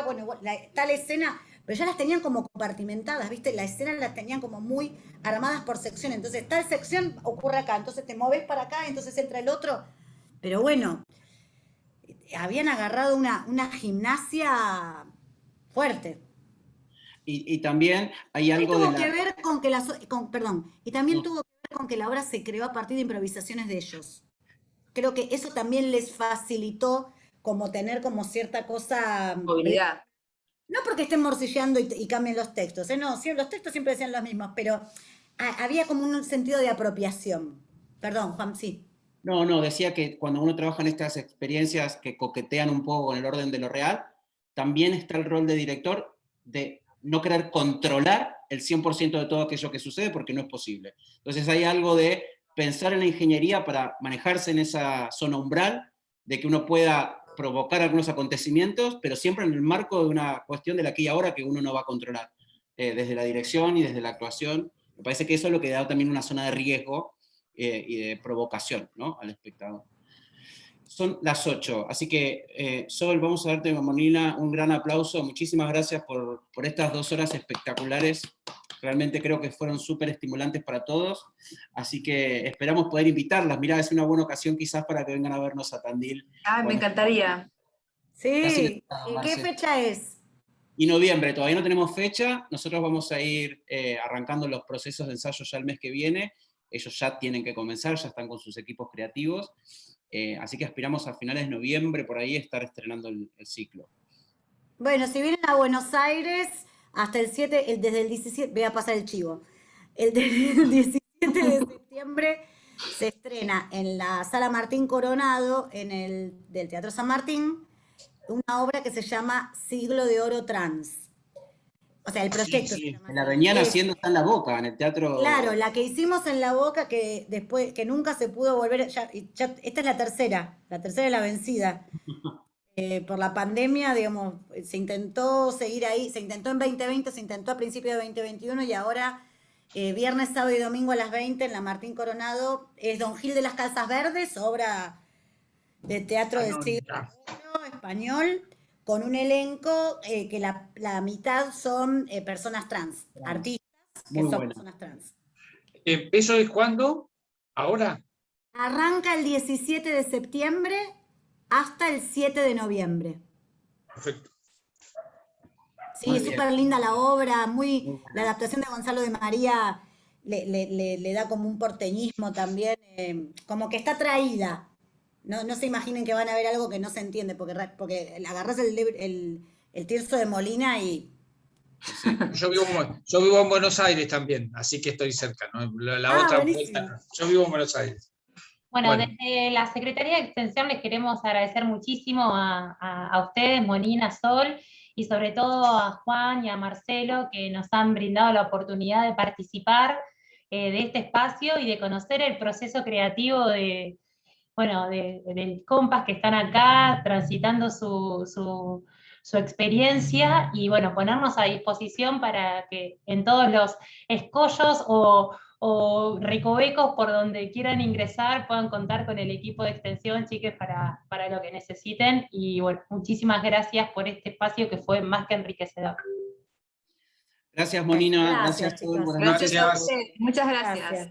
bueno, tal escena, pero ya las tenían como compartimentadas, ¿viste? La escena las tenían como muy armadas por sección, entonces tal sección ocurre acá, entonces te moves para acá, entonces entra el otro. Pero bueno, habían agarrado una gimnasia fuerte. Y también hay algo de tuvo que ver con que tuvo que ver con que la obra se creó a partir de improvisaciones de ellos. Creo que eso también les facilitó como tener como cierta cosa... Movilidad. No porque estén morcilleando y cambien los textos, no, los textos siempre decían los mismos, pero había como un sentido de apropiación. Perdón, Juan, sí. No, decía que cuando uno trabaja en estas experiencias que coquetean un poco con el orden de lo real, también está el rol de director de no querer controlar el 100% de todo aquello que sucede porque no es posible. Entonces hay algo de pensar en la ingeniería para manejarse en esa zona umbral de que uno pueda provocar algunos acontecimientos, pero siempre en el marco de una cuestión de la aquí y ahora que uno no va a controlar, desde la dirección y desde la actuación. Me parece que eso es lo que da también una zona de riesgo y de provocación, ¿no?, al espectador. Son las 8, así que Sol, vamos a darte, Molina, un gran aplauso. Muchísimas gracias por estas 2 horas espectaculares. Realmente creo que fueron súper estimulantes para todos, así que esperamos poder invitarlas. Mirá, es una buena ocasión quizás para que vengan a vernos a Tandil. Me encantaría. Sí, ¿en qué fecha es? Y noviembre, todavía no tenemos fecha, nosotros vamos a ir arrancando los procesos de ensayo ya el mes que viene, ellos ya tienen que comenzar, ya están con sus equipos creativos, así que aspiramos a finales de noviembre, por ahí, estar estrenando el ciclo. Bueno, si vienen a Buenos Aires, hasta el 7, desde el 17, voy a pasar el chivo, el 17 de septiembre se estrena en la Sala Martín Coronado, del Teatro San Martín, una obra que se llama Siglo de Oro Trans. O sea, el proyecto. Sí. La venían haciendo, está en La Boca, en el teatro. Claro, la que hicimos en La Boca, que después, que nunca se pudo volver, esta es la tercera es la vencida. Por la pandemia, digamos, se intentó seguir ahí, se intentó en 2020, se intentó a principios de 2021 y ahora, viernes, sábado y domingo a las 20 en la Martín Coronado, es Don Gil de las Calzas Verdes, obra de teatro del siglo español, con un elenco que la mitad son personas trans, artistas que son personas trans. ¿Eso es cuándo? ¿Ahora? Arranca el 17 de septiembre hasta el 7 de noviembre. Perfecto. Sí, es súper linda la obra, la adaptación de Gonzalo de María le da como un porteñismo también, como que está traída. No se imaginen que van a ver algo que no se entiende, porque agarrás el Tirso de Molina y... Sí. Yo vivo en Buenos Aires también, así que estoy cerca, ¿no? La otra vuelta, yo vivo en Buenos Aires. Bueno, desde la Secretaría de Extensión les queremos agradecer muchísimo a ustedes, Molina, Sol, y sobre todo a Juan y a Marcelo, que nos han brindado la oportunidad de participar de este espacio y de conocer el proceso creativo del compas que están acá, transitando su experiencia, y bueno, ponernos a disposición para que en todos los escollos o recovecos por donde quieran ingresar puedan contar con el equipo de extensión, chiques, para lo que necesiten. Y bueno, muchísimas gracias por este espacio que fue más que enriquecedor. Gracias, Molina. Gracias, Muchas gracias.